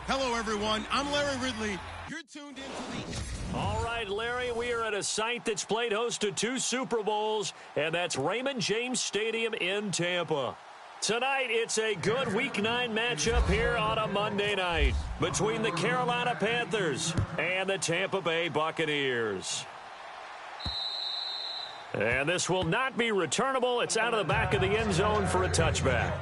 Hello, everyone. I'm Larry Ridley. You're tuned into the... All right, Larry, we are at a site that's played host to 2 Super Bowls, and that's Raymond James Stadium in Tampa. Tonight, it's a good Week 9 matchup here on a Monday night between the Carolina Panthers and the Tampa Bay Buccaneers. And this will not be returnable. It's out of the back of the end zone for a touchback.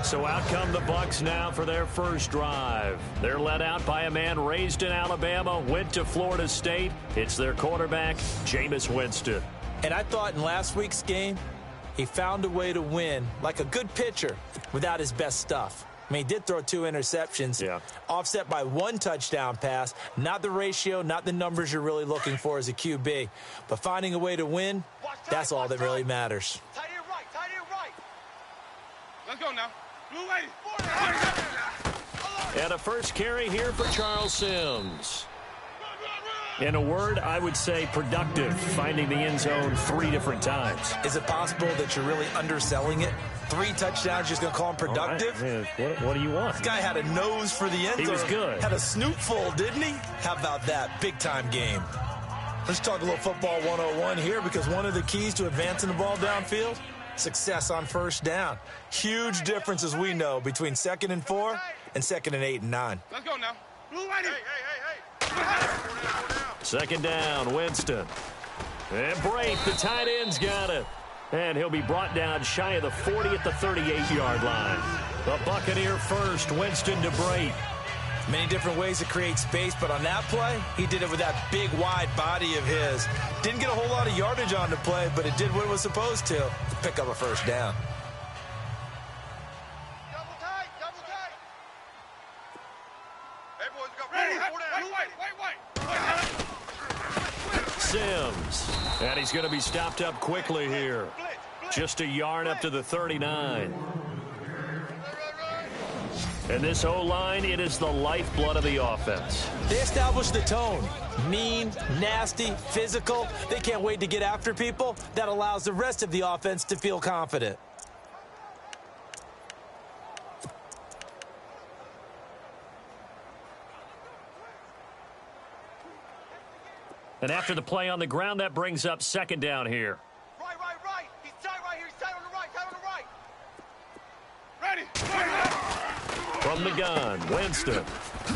So out come the Bucs now for their first drive. They're led out by a man raised in Alabama, went to Florida State. It's their quarterback, Jameis Winston. And I thought in last week's game, he found a way to win like a good pitcher without his best stuff. I mean, he did throw 2 interceptions, offset by 1 touchdown pass. Not the ratio, not the numbers you're really looking for as a QB. But finding a way to win, that's all that really matters. Tight end right, tight end right. Let's go now. Blue lady. And a first carry here for Charles Sims. In a word, I would say productive, finding the end zone 3 different times. Is it possible that you're really underselling it? 3 touchdowns, just going to call him productive? Right. What do you want? This guy had a nose for the end zone. He was good. Had a snoot full, didn't he? How about that? Big-time game. Let's talk a little football 101 here, because one of the keys to advancing the ball downfield, success on first down. Huge difference, as we know, between 2nd and 4 and 2nd and 8 and 9. Let's go now. Blue lady. Hey. 2nd down, Winston. And Brate, the tight end's got it. And he'll be brought down shy of the 40 at the 38-yard line. The Buccaneer first, Winston to Brate. Many different ways to create space, but on that play, he did it with that big, wide body of his. Didn't get a whole lot of yardage on the play, but it did what it was supposed to pick up a first down. Double tight. Hey, boys, we got ready. Wait. Sims. And he's going to be stopped up quickly here. Just a yard up to the 39. And this O-line, it is the lifeblood of the offense. They established the tone. Mean, nasty, physical. They can't wait to get after people. That allows the rest of the offense to feel confident. And after the play on the ground, that brings up 2nd down here. Right. He's tight right here. He's tight on the right. Ready. From the gun, Winston.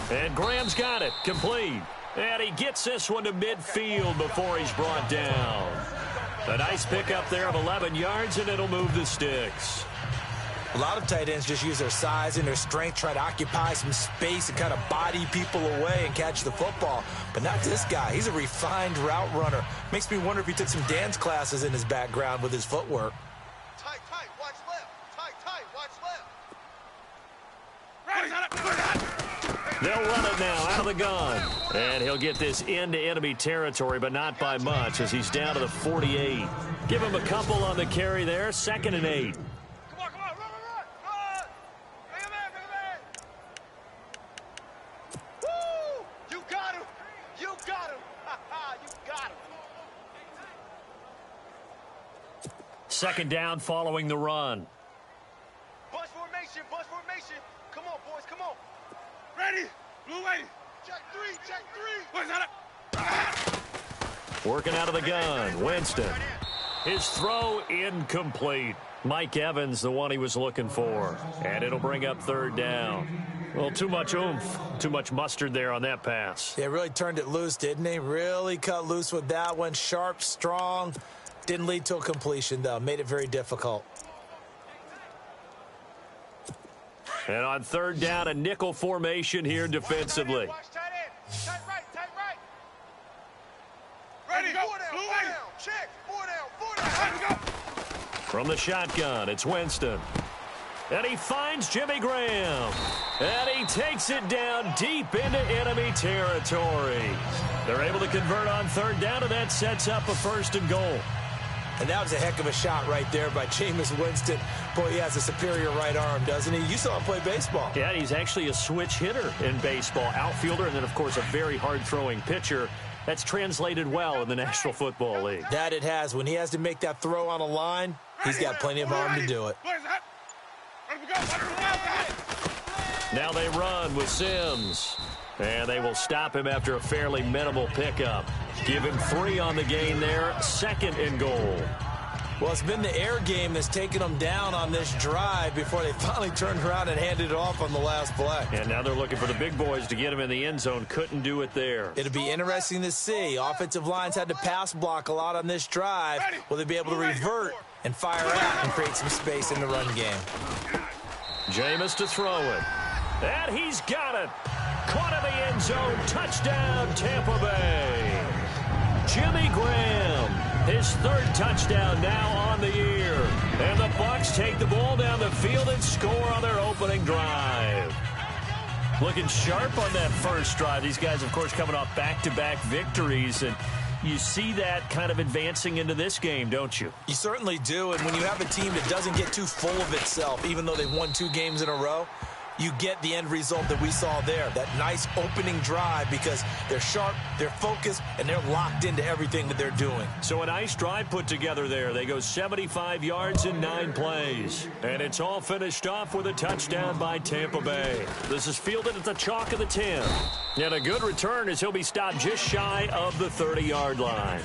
And Graham's got it, complete. And he gets this one to midfield before he's brought down. A nice pickup there of 11 yards, and it'll move the sticks. A lot of tight ends just use their size and their strength, try to occupy some space and kind of body people away and catch the football. But not this guy. He's a refined route runner. Makes me wonder if he took some dance classes in his background with his footwork. Tight. Watch left. Tight. Watch left. Ready. They'll run it now out of the gun. And he'll get this into enemy territory, but not by much as he's down to the 48. Give him a couple on the carry there. 2nd and 8. Run. Woo! You got him. You got him. You got him. 2nd down following the run. Bunch formation. Come on, boys, come on. Ready. Blue lady. Check 3. What's that? Working out of the gun, Winston. His throw incomplete. Mike Evans, the one he was looking for. And it'll bring up 3rd down. Well, too much oomph, too much mustard there on that pass. They really turned it loose, didn't they? Really cut loose with that one. Sharp, strong. Didn't lead to a completion, though. Made it very difficult. And on 3rd down, a nickel formation here defensively. Watch tight end. Tight right. Ready, go. Blue lady. Check. 4 down. Let's go. From the shotgun, it's Winston. And he finds Jimmy Graham. And he takes it down deep into enemy territory. They're able to convert on 3rd down, and that sets up a 1st and goal. And that was a heck of a shot right there by Jameis Winston. Boy, he has a superior right arm, doesn't he? You saw him play baseball. Yeah, he's actually a switch hitter in baseball. Outfielder, and then, of course, a very hard-throwing pitcher. That's translated well in the National Football League. That it has. When he has to make that throw on a line, he's got plenty of arm to do it. Now they run with Sims. And they will stop him after a fairly minimal pickup. Give him 3 on the gain there, 2nd and goal. Well, it's been the air game that's taken them down on this drive before they finally turned around and handed it off on the last play. And now they're looking for the big boys to get him in the end zone. Couldn't do it there. It'll be interesting to see. Offensive lines had to pass block a lot on this drive. Will they be able to revert and fire out and create some space in the run game? Jameis to throw it. And he's got it. Caught in the end zone. Touchdown, Tampa Bay. Jimmy Graham, his 3rd touchdown now on the year. And the Bucs take the ball down the field and score on their opening drive. Looking sharp on that first drive. These guys, of course, coming off back-to-back victories. And you see that kind of advancing into this game, don't you? You certainly do. And when you have a team that doesn't get too full of itself, even though they've won 2 games in a row, you get the end result that we saw there, that nice opening drive, because they're sharp, they're focused, and they're locked into everything that they're doing. So a nice drive put together there. They go 75 yards in 9 plays. And it's all finished off with a touchdown by Tampa Bay. This is fielded at the chalk of the 10. And a good return as he'll be stopped just shy of the 30-yard line.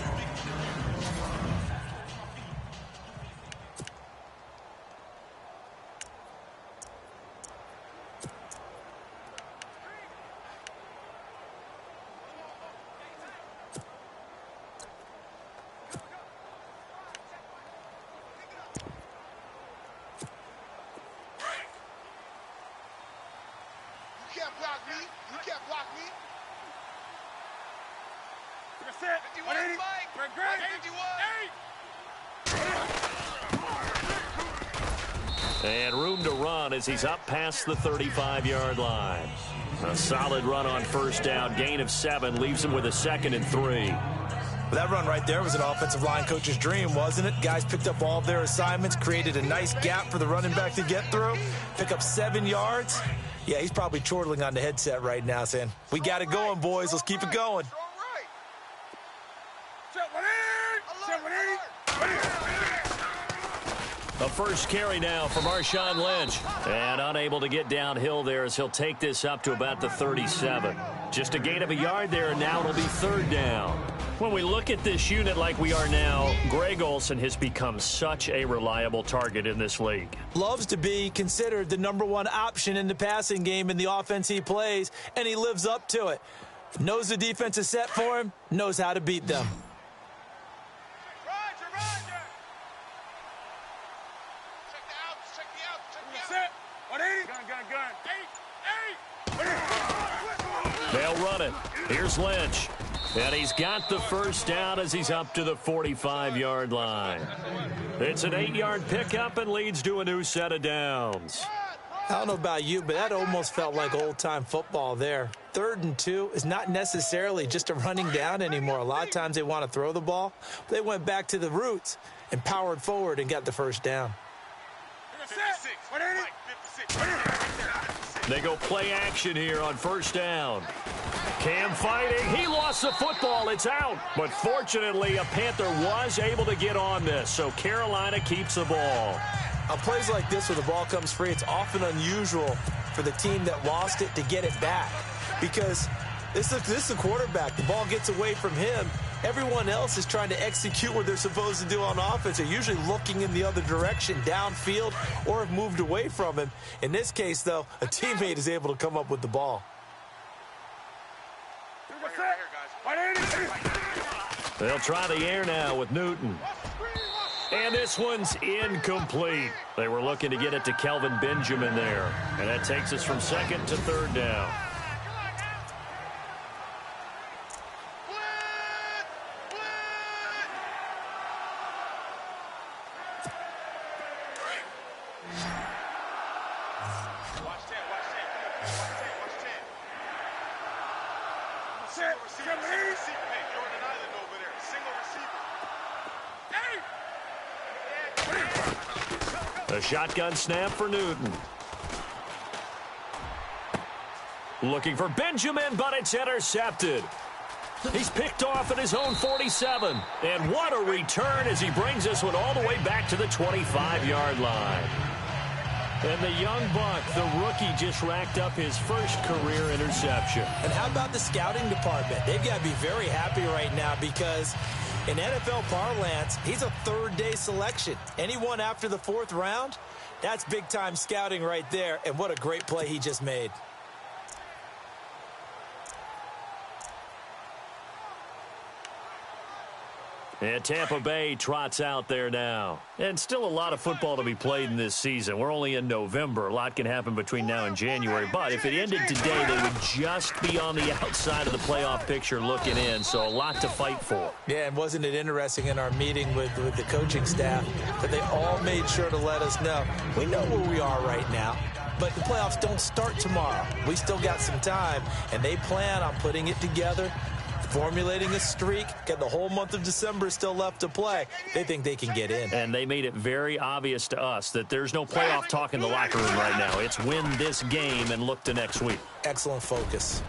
And room to run as he's up past the 35-yard line. A solid run on first down. Gain of 7 leaves him with a 2nd and 3. Well, that run right there was an offensive line coach's dream, wasn't it? Guys picked up all of their assignments, created a nice gap for the running back to get through, pick up 7 yards. Yeah, he's probably chortling on the headset right now saying, we got it going, boys. Let's keep it going. A first carry now for Marshawn Lynch. And unable to get downhill there as he'll take this up to about the 37. Just a gain of a yard there, and now it'll be 3rd down. When we look at this unit like we are now, Greg Olsen has become such a reliable target in this league. Loves to be considered the #1 option in the passing game in the offense he plays, and he lives up to it. Knows the defense is set for him, knows how to beat them. They'll run it. Here's Lynch. And he's got the first down as he's up to the 45-yard line. It's an 8-yard pickup and leads to a new set of downs. I don't know about you, but that almost felt like old-time football there. 3rd and 2 is not necessarily just a running down anymore. A lot of times they want to throw the ball. They went back to the roots and powered forward and got the first down. They go play action here on first down. Cam fighting. He lost the football. It's out. But fortunately, a Panther was able to get on this, so Carolina keeps the ball. On plays like this where the ball comes free, it's often unusual for the team that lost it to get it back, because this is the quarterback. The ball gets away from him. Everyone else is trying to execute what they're supposed to do on offense. They're usually looking in the other direction, downfield, or have moved away from him. In this case, though, a teammate is able to come up with the ball. They'll try the air now with Newton. And this one's incomplete. They were looking to get it to Kelvin Benjamin there. And that takes us from 2nd to 3rd down. A shotgun snap for Newton. Looking for Benjamin, but it's intercepted. He's picked off at his own 47. And what a return as he brings this one all the way back to the 25-yard line. And the young buck, the rookie, just racked up his first career interception. And how about the scouting department? They've got to be very happy right now because in NFL parlance, he's a third-day selection. Anyone after the 4th round, that's big-time scouting right there. And what a great play he just made. And Tampa Bay trots out there now. And still a lot of football to be played in this season. We're only in November. A lot can happen between now and January. But if it ended today, they would just be on the outside of the playoff picture looking in. So a lot to fight for. Yeah, and wasn't it interesting in our meeting with the coaching staff that they all made sure to let us know, we know where we are right now, but the playoffs don't start tomorrow. We still got some time, and they plan on putting it together, formulating a streak, get the whole month of December still left to play. They think they can get in. And they made it very obvious to us that there's no playoff talk in the locker room right now. It's win this game and look to next week. Excellent focus.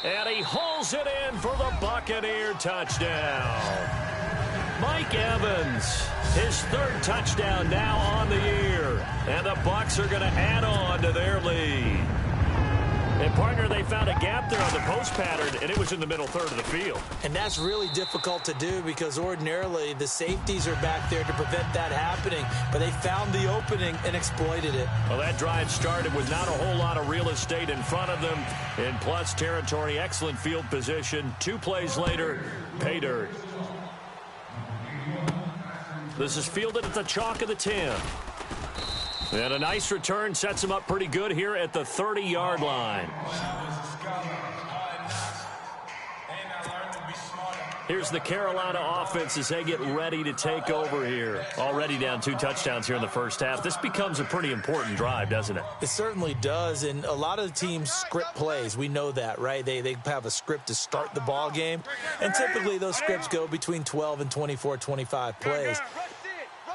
And he hauls it in for the Buccaneer touchdown. Mike Evans, his 3rd touchdown now on the year. And the Bucs are going to add on to their lead. And, partner, they found a gap there on the post pattern, and it was in the middle third of the field. And that's really difficult to do because ordinarily the safeties are back there to prevent that happening. But they found the opening and exploited it. Well, that drive started with not a whole lot of real estate in front of them. In plus territory, excellent field position. 2 plays later, pay dirt. This is fielded at the chalk of the 10. And a nice return sets him up pretty good here at the 30-yard line. Here's the Carolina offense as they get ready to take over here. Already down 2 touchdowns here in the first half. This becomes a pretty important drive, doesn't it? It certainly does, and a lot of the teams script plays. We know that, right? They have a script to start the ball game, and typically those scripts go between 12 and 24, 25 plays.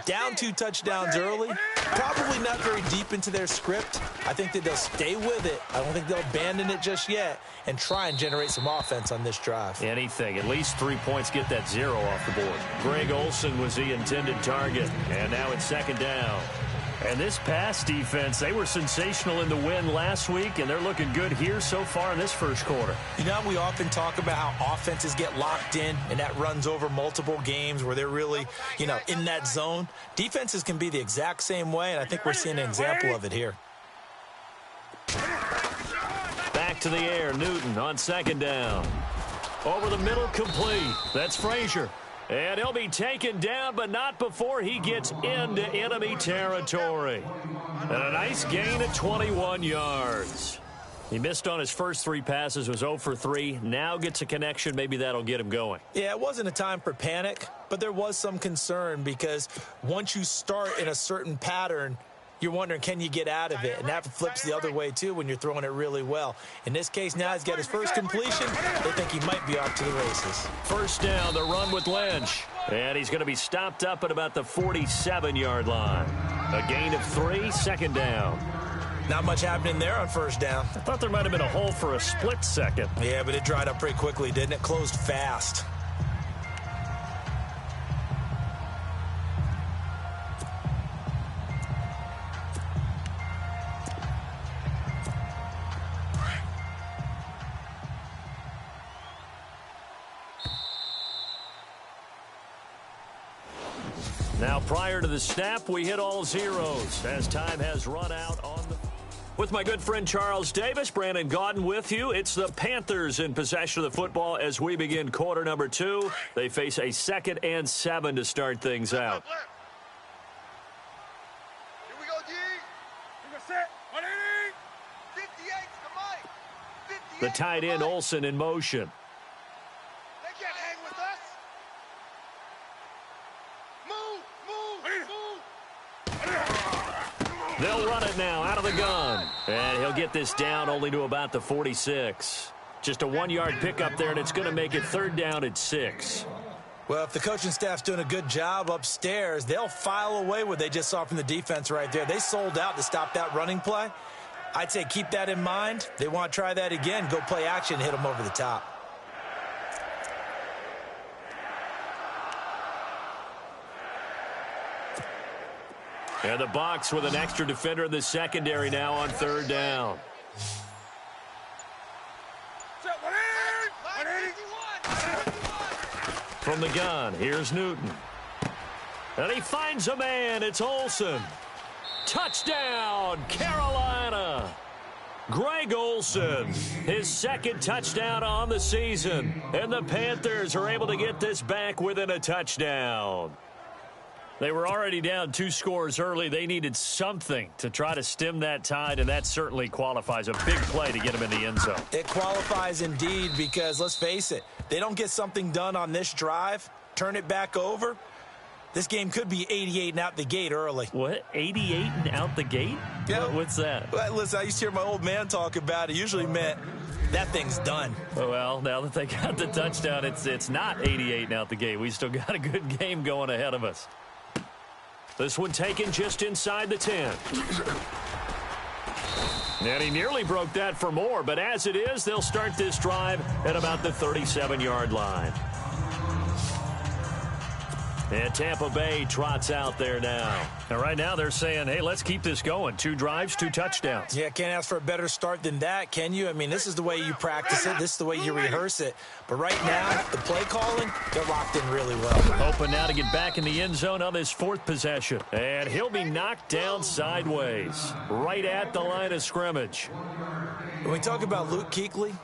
Down 2 touchdowns early, probably not very deep into their script. I think that they'll stay with it. I don't think they'll abandon it just yet and try and generate some offense on this drive. Anything. At least 3 points, get that 0 off the board. Greg Olsen was the intended target, and now it's 2nd down. And this pass defense, they were sensational in the win last week, and they're looking good here so far in this first quarter. You know, we often talk about how offenses get locked in, and that runs over multiple games where they're really, in that zone. Defenses can be the exact same way, and I think we're seeing an example of it here. Back to the air, Newton on 2nd down. Over the middle, complete. That's Frazier. And he'll be taken down, but not before he gets into enemy territory. And a nice gain of 21 yards. He missed on his first 3 passes, was 0 for 3. Now gets a connection. Maybe that'll get him going. Yeah, it wasn't a time for panic, but there was some concern because once you start in a certain pattern, you're wondering, can you get out of it? And that flips the other way, too, when you're throwing it really well. In this case, now he's got his first completion. They think he might be off to the races. First down, the run with Lynch. And he's going to be stopped up at about the 47-yard line. A gain of 3, 2nd down. Not much happening there on first down. I thought there might have been a hole for a split second. Yeah, but it dried up pretty quickly, didn't it? Closed fast. Now, prior to the snap, we hit all zeros as time has run out on the... With my good friend Charles Davis, Brandon Gaudin with you. It's the Panthers in possession of the football as we begin quarter number 2. They face a 2nd and 7 to start things out. Here we go, D. We're set. 180. 58 to Mike. 58 The tight end Olsen in motion. They can't hang with us. They'll run it now out of the gun. And he'll get this down only to about the 46. Just a 1-yard pickup there, and it's going to make it 3rd down at 6. Well, if the coaching staff's doing a good job upstairs, they'll file away what they just saw from the defense right there. They sold out to stop that running play. I'd say keep that in mind. They want to try that again. Go play action, hit them over the top. And the Bucs with an extra defender in the secondary now on third down. From the gun, here's Newton. And he finds a man. It's Olsen. Touchdown, Carolina. Greg Olsen, his second touchdown on the season. And the Panthers are able to get this back within a touchdown. They were already down 2 scores early. They needed something to try to stem that tide, and that certainly qualifies. A big play to get them in the end zone. It qualifies indeed because, let's face it, they don't get something done on this drive, turn it back over. This game could be 88 and out the gate early. What? 88 and out the gate? Yeah. What's that? Well, listen, I used to hear my old man talk about it. Usually meant that thing's done. Well, now that they got the touchdown, it's not 88 and out the gate. We still got a good game going ahead of us. This one taken just inside the 10. And he nearly broke that for more, but as it is, they'll start this drive at about the 37-yard line. And Tampa Bay trots out there now. And right now they're saying, hey, let's keep this going. 2 drives, 2 touchdowns. Yeah, can't ask for a better start than that, can you? I mean, this is the way you practice it. This is the way you rehearse it. But right now, the play calling, they're locked in really well. Hoping now to get back in the end zone on this 4th possession. And he'll be knocked down sideways, right at the line of scrimmage. When we talk about Luke Kuechly,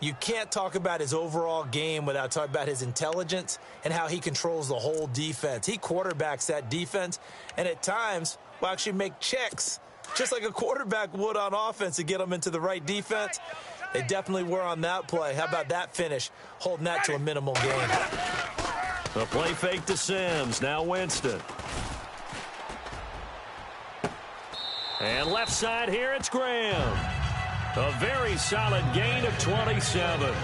you can't talk about his overall game without talking about his intelligence and how he controls the whole defense. He quarterbacks that defense, and at times will actually make checks, just like a quarterback would on offense to get them into the right defense. They definitely were on that play. How about that finish, holding that to a minimal gain. The play fake to Sims. Now Winston. And left side here, it's Graham. A very solid gain of 27. All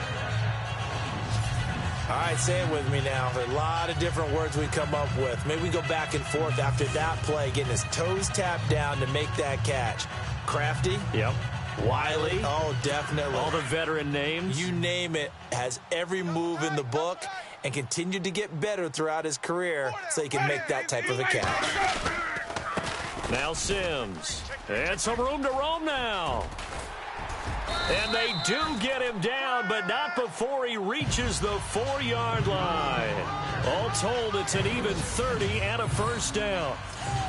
right, say it with me now. There are a lot of different words we come up with. Maybe we go back and forth after that play, getting his toes tapped down to make that catch. Crafty. Yep. Wiley. Oh, definitely. All the veteran names. You name it. Has every move in the book and continued to get better throughout his career so he can make that type of a catch. Now Sims. And some room to roam now. And they do get him down, but not before he reaches the 4-yard line. All told, it's an even 30 and a first down.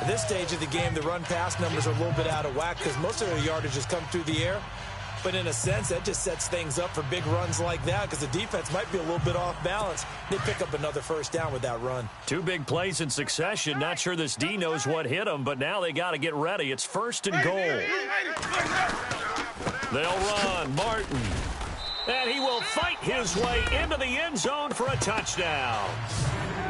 At this stage of the game, the run-pass numbers are a little bit out of whack because most of their yardage has come through the air. But in a sense, that just sets things up for big runs like that because the defense might be a little bit off balance. They pick up another first down with that run. 2 big plays in succession. Not sure this D knows what hit him, but now they got to get ready. It's 1st and goal. They'll run. Martin. And he will fight his way into the end zone for a touchdown.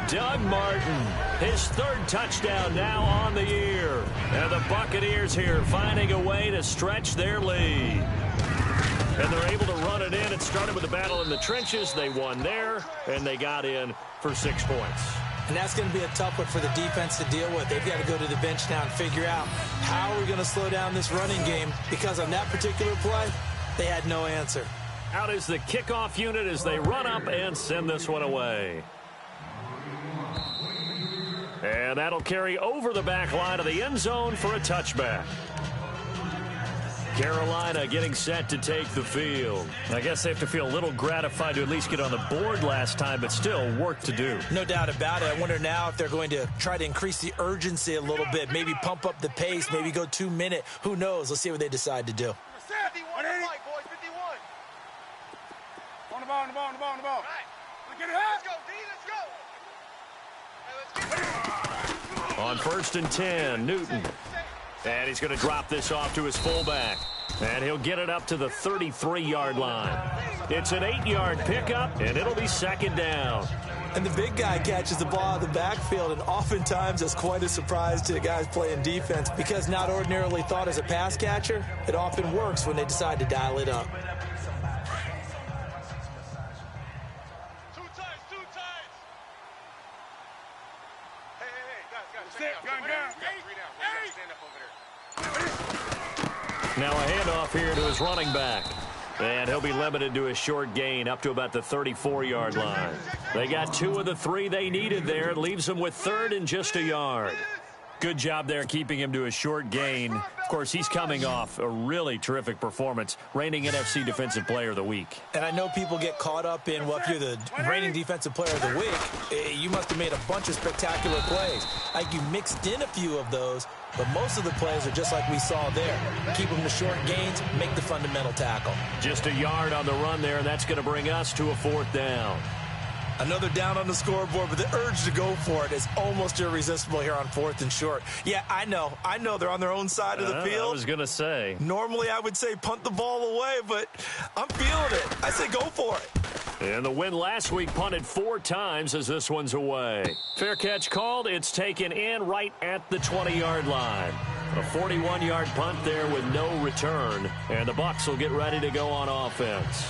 Doug Martin, his 3rd touchdown now on the year. And the Buccaneers here finding a way to stretch their lead. And they're able to run it in. It started with a battle in the trenches. They won there, and they got in for 6 points. And that's going to be a tough one for the defense to deal with. They've got to go to the bench now and figure out how we're going to slow down this running game because on that particular play, they had no answer. Out is the kickoff unit as they run up and send this one away. And that'll carry over the back line of the end zone for a touchback. Carolina getting set to take the field. I guess they have to feel a little gratified to at least get on the board last time, but still work to do. No doubt about it. I wonder now if they're going to try to increase the urgency a little bit, maybe pump up the pace, maybe go 2-minute. Who knows? Let's see what they decide to do. 51 on the right, boys, 51. On the ball, on the ball, on the ball, on the ball. Right. Get it out. Let's go, D, let's go. Hey, let's get it. On 1st and 10, Newton. And he's going to drop this off to his fullback. And he'll get it up to the 33-yard line. It's an 8-yard pickup, and it'll be 2nd down. And the big guy catches the ball out of the backfield, and oftentimes it's quite a surprise to the guys playing defense because not ordinarily thought as a pass catcher, it often works when they decide to dial it up. Two times. Hey, guys, check it out. Gun. Stand up over there. Now a handoff here to his running back. And he'll be limited to a short gain up to about the 34-yard line. They got 2 of the 3 they needed there. It leaves them with 3rd and just a yard. Good job there keeping him to a short gain. Of course, he's coming off a really terrific performance, reigning NFC Defensive Player of the Week. And I know people get caught up in, well, if you're the reigning Defensive Player of the Week, you must have made a bunch of spectacular plays. Like you mixed in a few of those, but most of the plays are just like we saw there. Keep them to short gains, make the fundamental tackle. Just a yard on the run there, and that's going to bring us to a 4th down. Another down on the scoreboard, but the urge to go for it is almost irresistible here on 4th and short. Yeah, I know they're on their own side of the field. I was going to say. Normally I would say punt the ball away, but I'm feeling it. I say go for it. And the win last week punted 4 times as this one's away. Fair catch called. It's taken in right at the 20-yard line. A 41-yard punt there with no return. And the Bucs will get ready to go on offense.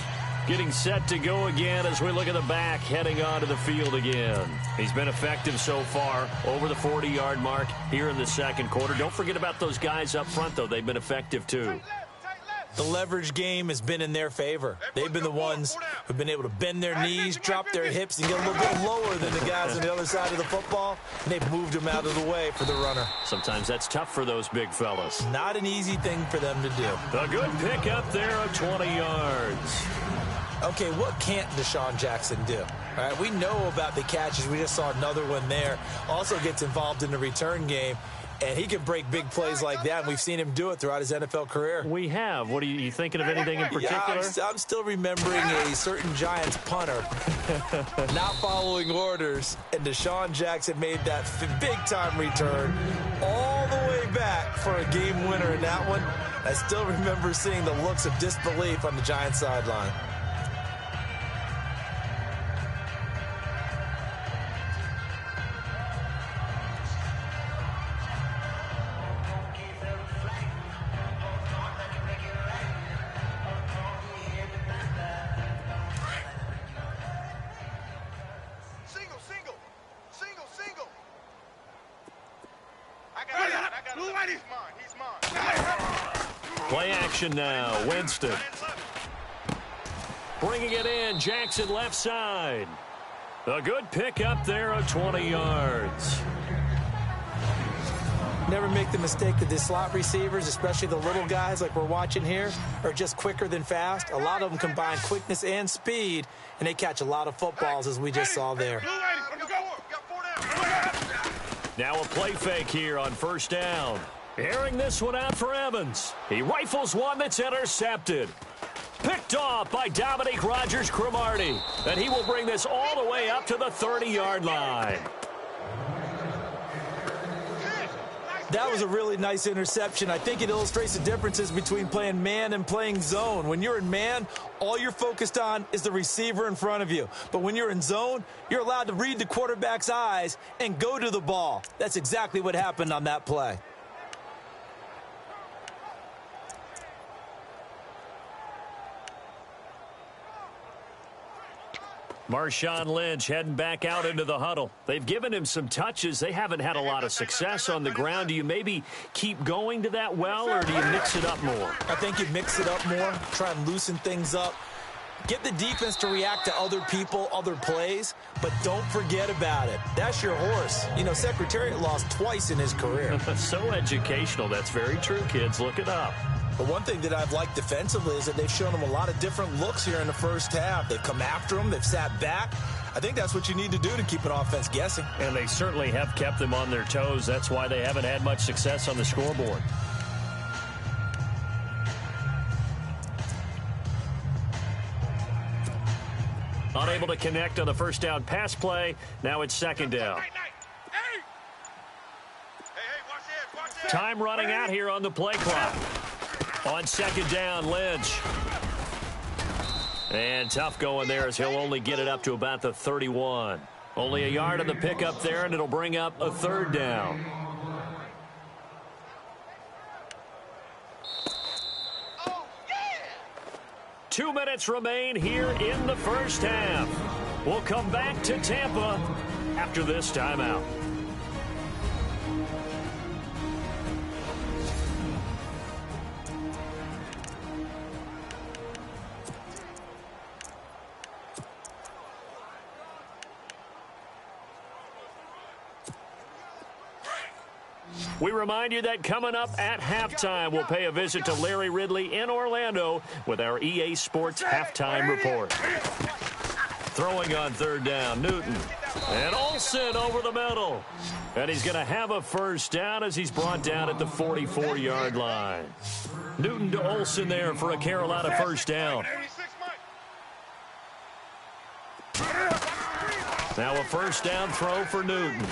Getting set to go again as we look at the back heading onto the field again. He's been effective so far over the 40-yard mark here in the second quarter. Don't forget about those guys up front, though. They've been effective, too. The leverage game has been in their favor. They've been the ones who've been able to bend their knees, drop their hips, and get a little bit lower than the guys on the other side of the football, and they've moved them out of the way for the runner. Sometimes that's tough for those big fellas. Not an easy thing for them to do. A good pickup there of 20 yards. Okay, what can't Deshaun Jackson do? All right, we know about the catches. We just saw another one there. Also gets involved in the return game, and he can break big plays like that, and we've seen him do it throughout his NFL career. We have. What are you thinking of anything in particular? Yeah, I'm still remembering a certain Giants punter not following orders, and Deshaun Jackson made that big-time return all the way back for a game winner in that one. I still remember seeing the looks of disbelief on the Giants sideline. Play action now. Winston. Bringing it in. Jackson left side. A good pickup there of 20 yards. Never make the mistake that the slot receivers, especially the little guys like we're watching here, are just quicker than fast. A lot of them combine quickness and speed, and they catch a lot of footballs, as we just saw there. Now a play fake here on 1st down. Airing this one out for Evans. He rifles one that's intercepted. Picked off by Dominique Rodgers-Cromartie. And he will bring this all the way up to the 30-yard line. That was a really nice interception. I think it illustrates the differences between playing man and playing zone. When you're in man, all you're focused on is the receiver in front of you. But when you're in zone, you're allowed to read the quarterback's eyes and go to the ball. That's exactly what happened on that play. Marshawn Lynch heading back out into the huddle. They've given him some touches. They haven't had a lot of success on the ground. Do you maybe keep going to that well, or do you mix it up more? I think you mix it up more, try and loosen things up. Get the defense to react to other people, other plays, but don't forget about it. That's your horse. You know, Secretariat lost twice in his career. So educational. That's very true, kids. Look it up. But one thing that I've liked defensively is that they've shown them a lot of different looks here in the first half. They've come after them. They've sat back. I think that's what you need to do to keep an offense guessing. And they certainly have kept them on their toes. That's why they haven't had much success on the scoreboard. Unable to connect on the 1st down pass play. Now it's 2nd down. Time running out here on the play clock. On 2nd down, Lynch. And tough going there as he'll only get it up to about the 31. Only a yard on the pickup there, and it'll bring up a 3rd down. Oh, yeah! 2 minutes remain here in the first half. We'll come back to Tampa after this timeout. We remind you that coming up at halftime, we'll pay a visit to Larry Ridley in Orlando with our EA Sports Halftime Report. Throwing on third down, Newton. And Olsen over the middle. And he's going to have a first down as he's brought down at the 44-yard line. Newton to Olsen there for a Carolina first down. Now a first down throw for Newton.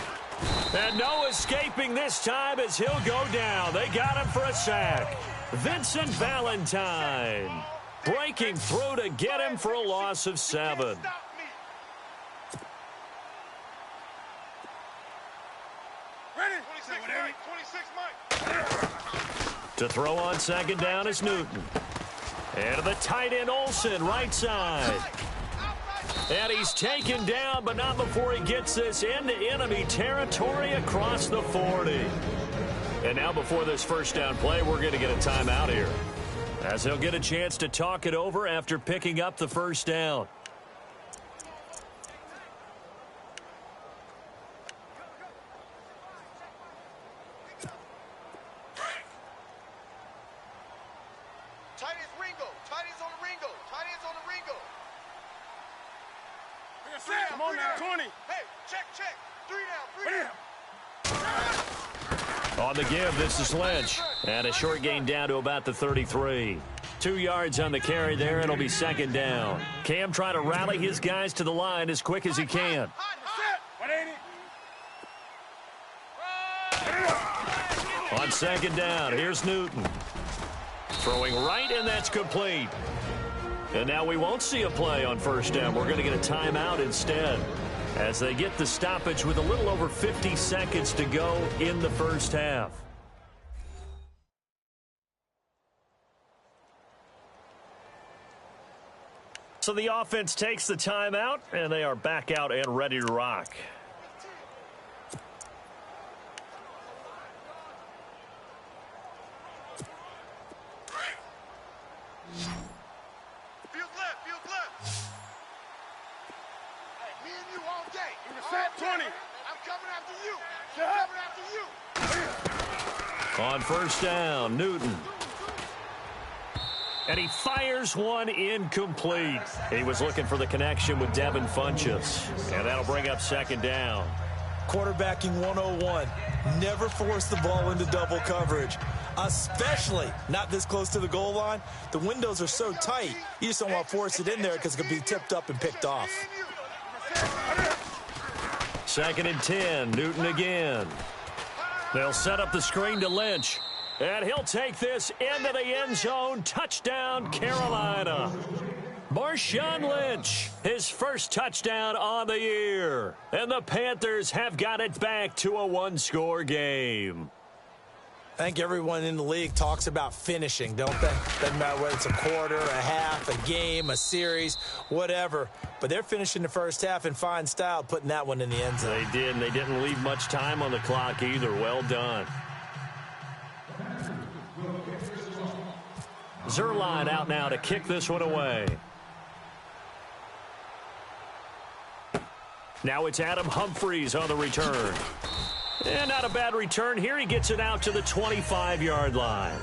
And no escaping this time as he'll go down. They got him for a sack. Vincent Valentine breaking through to get him for a loss of 7. To throw on second down is Newton. And to the tight end Olsen, right side. And he's taken down, but not before he gets this into enemy territory across the 40. And now before this first down play, we're going to get a timeout here, as he'll get a chance to talk it over after picking up the first down. Come on now. 20. Hey, check. 3 down. On the give, this is Lynch. And a short gain down to about the 33. 2 yards on the carry there, and it'll be second down. Cam trying to rally his guys to the line as quick as he can. On second down, here's Newton. Throwing right, and that's complete. And now we won't see a play on first down. We're going to get a timeout instead, as they get the stoppage with a little over 50 seconds to go in the first half. So the offense takes the timeout, and they are back out and ready to rock. On first down, Newton. And he fires one incomplete. He was looking for the connection with Devin Funchess. And that'll bring up second down. Quarterbacking 101. Never force the ball into double coverage, especially not this close to the goal line. The windows are so tight, you just don't want to force it in there because it could be tipped up and picked off. Second and 10, Newton again. They'll set up the screen to Lynch. And he'll take this into the end zone. Touchdown, Carolina. Marshawn Lynch, his first touchdown on the year. And the Panthers have got it back to a one-score game. I think everyone in the league talks about finishing, don't they? Doesn't matter whether it's a quarter, a half, a game, a series, whatever. But they're finishing the first half in fine style, putting that one in the end zone. They did, and they didn't leave much time on the clock either. Well done. Zerline out now to kick this one away. Now it's Adam Humphries on the return. And not a bad return here. He gets it out to the 25-yard line.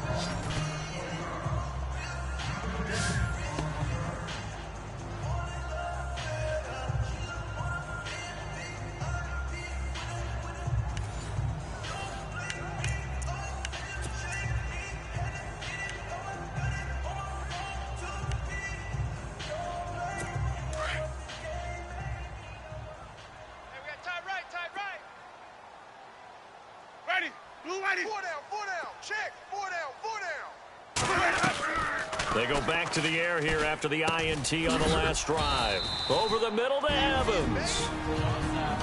They go back to the air here after the INT on the last drive. Over the middle to Evans.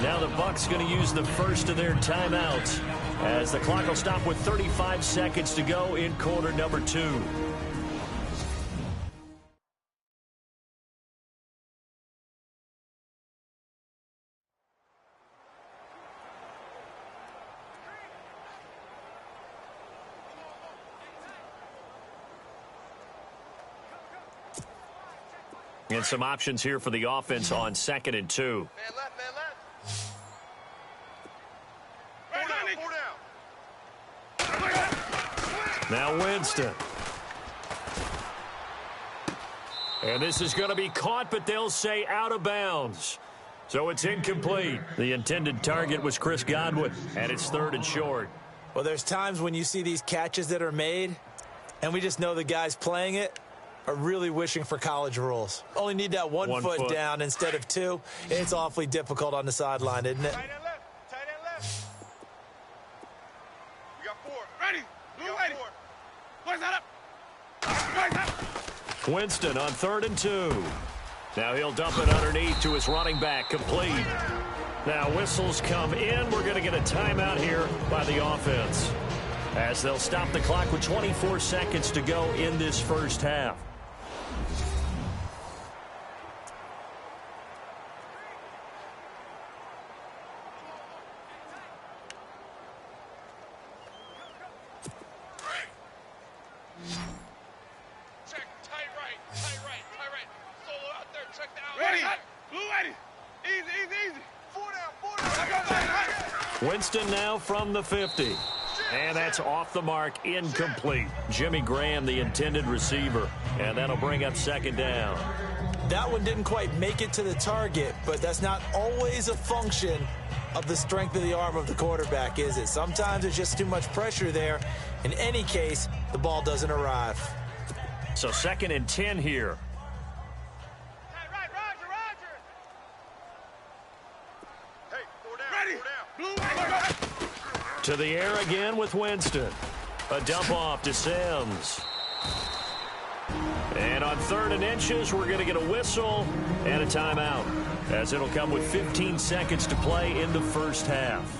Now the Bucs going to use the first of their timeouts, as the clock will stop with 35 seconds to go in quarter number 2. And some options here for the offense on 2nd and 2. Man left. Four down. Now Winston. And this is going to be caught, but they'll say out of bounds. So it's incomplete. The intended target was Chris Godwin, and it's 3rd and short. Well, there's times when you see these catches that are made, and we just know the guys playing it are really wishing for college rules. Only need that one foot down instead of 2. It's awfully difficult on the sideline, isn't it? Tight end left. Tight end left. We got 4. Ready. Blue ready. Boys that up. Boys up. Winston on 3rd and 2. Now he'll dump it underneath to his running back, complete. Now whistles come in. We're going to get a timeout here by the offense, as they'll stop the clock with 24 seconds to go in this first half. Winston now from the 50. And that's off the mark, incomplete. Jimmy Graham, the intended receiver. And that'll bring up 2nd down. That one didn't quite make it to the target, but that's not always a function of the strength of the arm of the quarterback, is it? Sometimes there's just too much pressure there. In any case, the ball doesn't arrive. So 2nd and 10 here. To the air again with Winston. A dump off to Sims. And on 3rd and inches, we're going to get a whistle and a timeout, as it'll come with 15 seconds to play in the first half.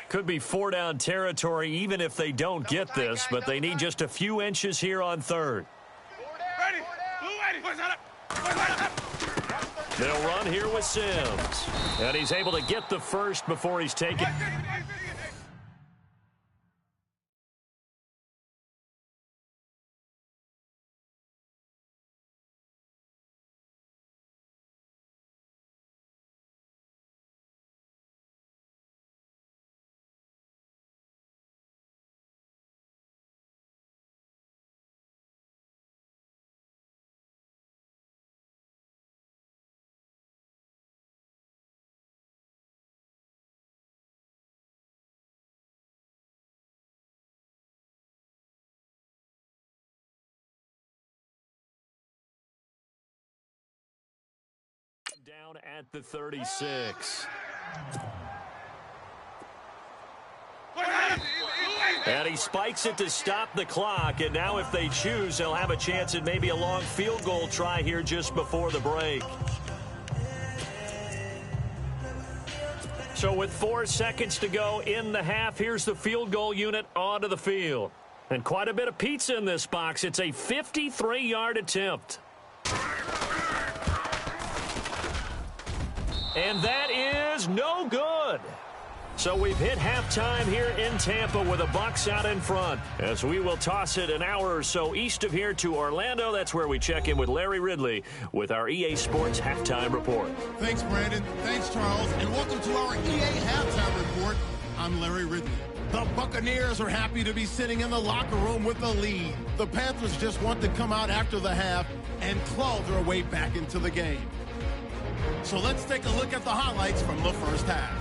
Could be 4-down territory even if they don't get this, but they need just a few inches here on 3rd. They'll run here with Sims. And he's able to get the first before he's taken. Down at the 36. And he spikes it to stop the clock, and now if they choose, they'll have a chance at maybe a long field goal try here just before the break. So with 4 seconds to go in the half, here's the field goal unit onto the field. And quite a bit of pizza in this box. It's a 53-yard attempt. And that is no good. So we've hit halftime here in Tampa with the Bucs out in front, as we will toss it an hour or so east of here to Orlando. That's where we check in with Larry Ridley with our EA Sports Halftime Report. Thanks, Brandon. Thanks, Charles. And welcome to our EA Halftime Report. I'm Larry Ridley. The Buccaneers are happy to be sitting in the locker room with the lead. The Panthers just want to come out after the half and claw their way back into the game. So let's take a look at the highlights from the first half.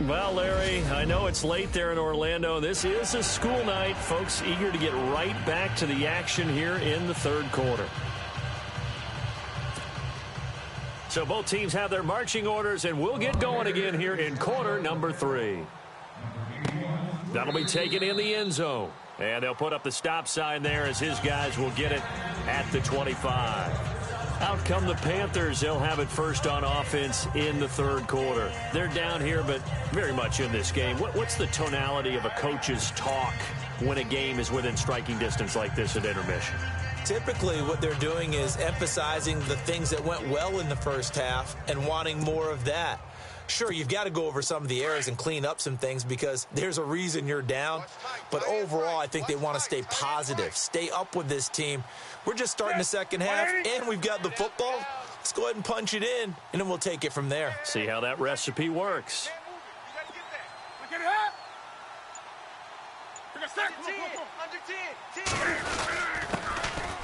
Well, Larry, I know it's late there in Orlando. This is a school night. Folks eager to get right back to the action here in the third quarter. So both teams have their marching orders, and we'll get going again here in quarter number 3. That'll be taken in the end zone. And they'll put up the stop sign there as his guys will get it at the 25. Out come the Panthers. They'll have it first on offense in the third quarter. They're down here, but very much in this game. What's the tonality of a coach's talk when a game is within striking distance like this at intermission? Typically, what they're doing is emphasizing the things that went well in the first half and wanting more of that. Sure, you've got to go over some of the errors and clean up some things because there's a reason you're down. But overall, I think they want to stay positive, stay up with this team. We're just starting the second half, and we've got the football. Let's go ahead and punch it in, and then we'll take it from there. See how that recipe works.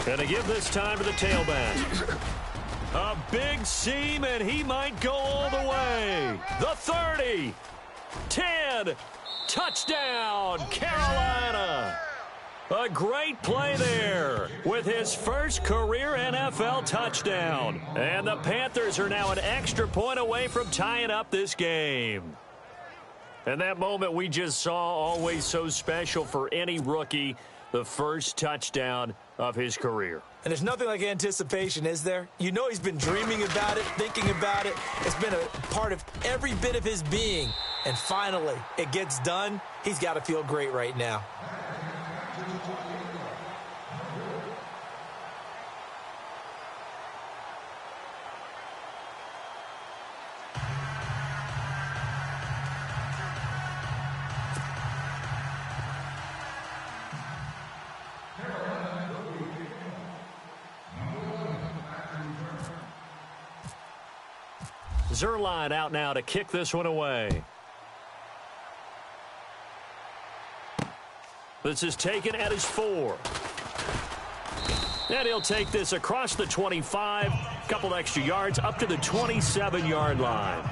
And to give this time to the tailback. A big seam, and he might go all the way. The 30. 10. Touchdown, Carolina. A great play there with his first career NFL touchdown. And the Panthers are now an extra point away from tying up this game. And that moment we just saw, always so special for any rookie, the first touchdown of his career. And there's nothing like anticipation, is there? You know he's been dreaming about it, thinking about it. It's been a part of every bit of his being. And finally, it gets done. He's got to feel great right now. Zerline out now to kick this one away. This is taken at his 4. And he'll take this across the 25, couple extra yards up to the 27-yard line.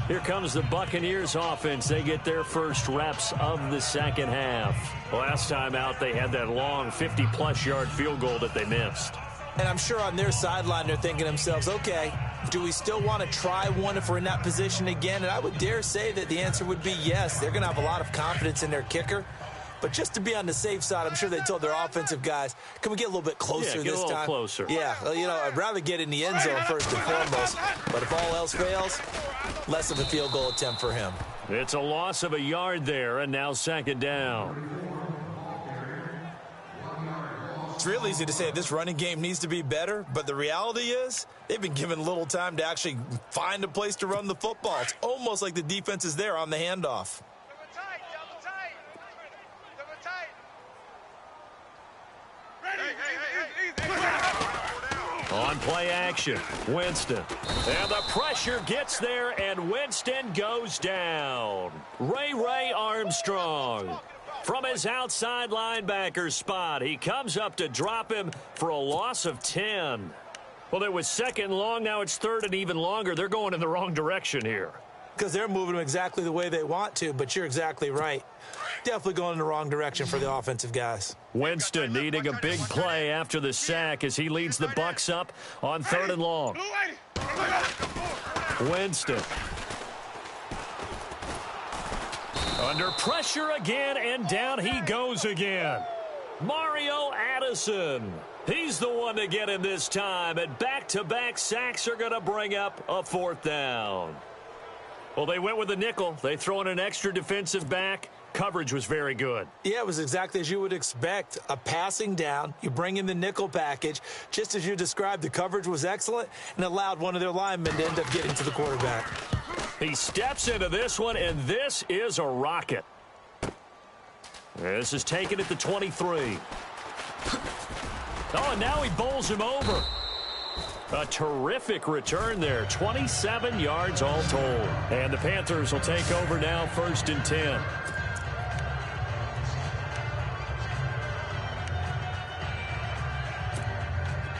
Here comes the Buccaneers offense. They get their first reps of the second half. Last time out, they had that long 50-plus yard field goal that they missed. And I'm sure on their sideline they're thinking to themselves, okay, do we still want to try one if we're in that position again? And I would dare say that the answer would be yes. They're going to have a lot of confidence in their kicker. But just to be on the safe side, I'm sure they told their offensive guys, can we get a little bit closer this time? Get a little closer. Yeah, well, you know, I'd rather get in the end zone first and foremost. But if all else fails, less of a field goal attempt for him. It's a loss of a yard there, and now second down. It's real easy to say this running game needs to be better, but the reality is they've been given little time to actually find a place to run the football. It's almost like the defense is there on the handoff. On play action, Winston. And the pressure gets there, and Winston goes down. Ray Armstrong. From his outside linebacker spot, he comes up to drop him for a loss of 10. Well, it was second long. Now it's third and even longer. They're going in the wrong direction here. Because they're moving them exactly the way they want to, but you're exactly right. Definitely going in the wrong direction for the offensive guys. Winston needing a big play after the sack as he leads the Bucs up on third and long. Winston. Under pressure again, and down he goes again. Mario Addison. He's the one to get him this time, and back-to-back sacks are going to bring up a fourth down. Well, they went with the nickel. They throw in an extra defensive back. Coverage was very good. Yeah, it was exactly as you would expect. A passing down, you bring in the nickel package. Just as you described, the coverage was excellent and allowed one of their linemen to end up getting to the quarterback. He steps into this one, and this is a rocket. This is taken at the 23. Oh, and now he bowls him over. A terrific return there. 27 yards all told. And the Panthers will take over now, 1st and 10.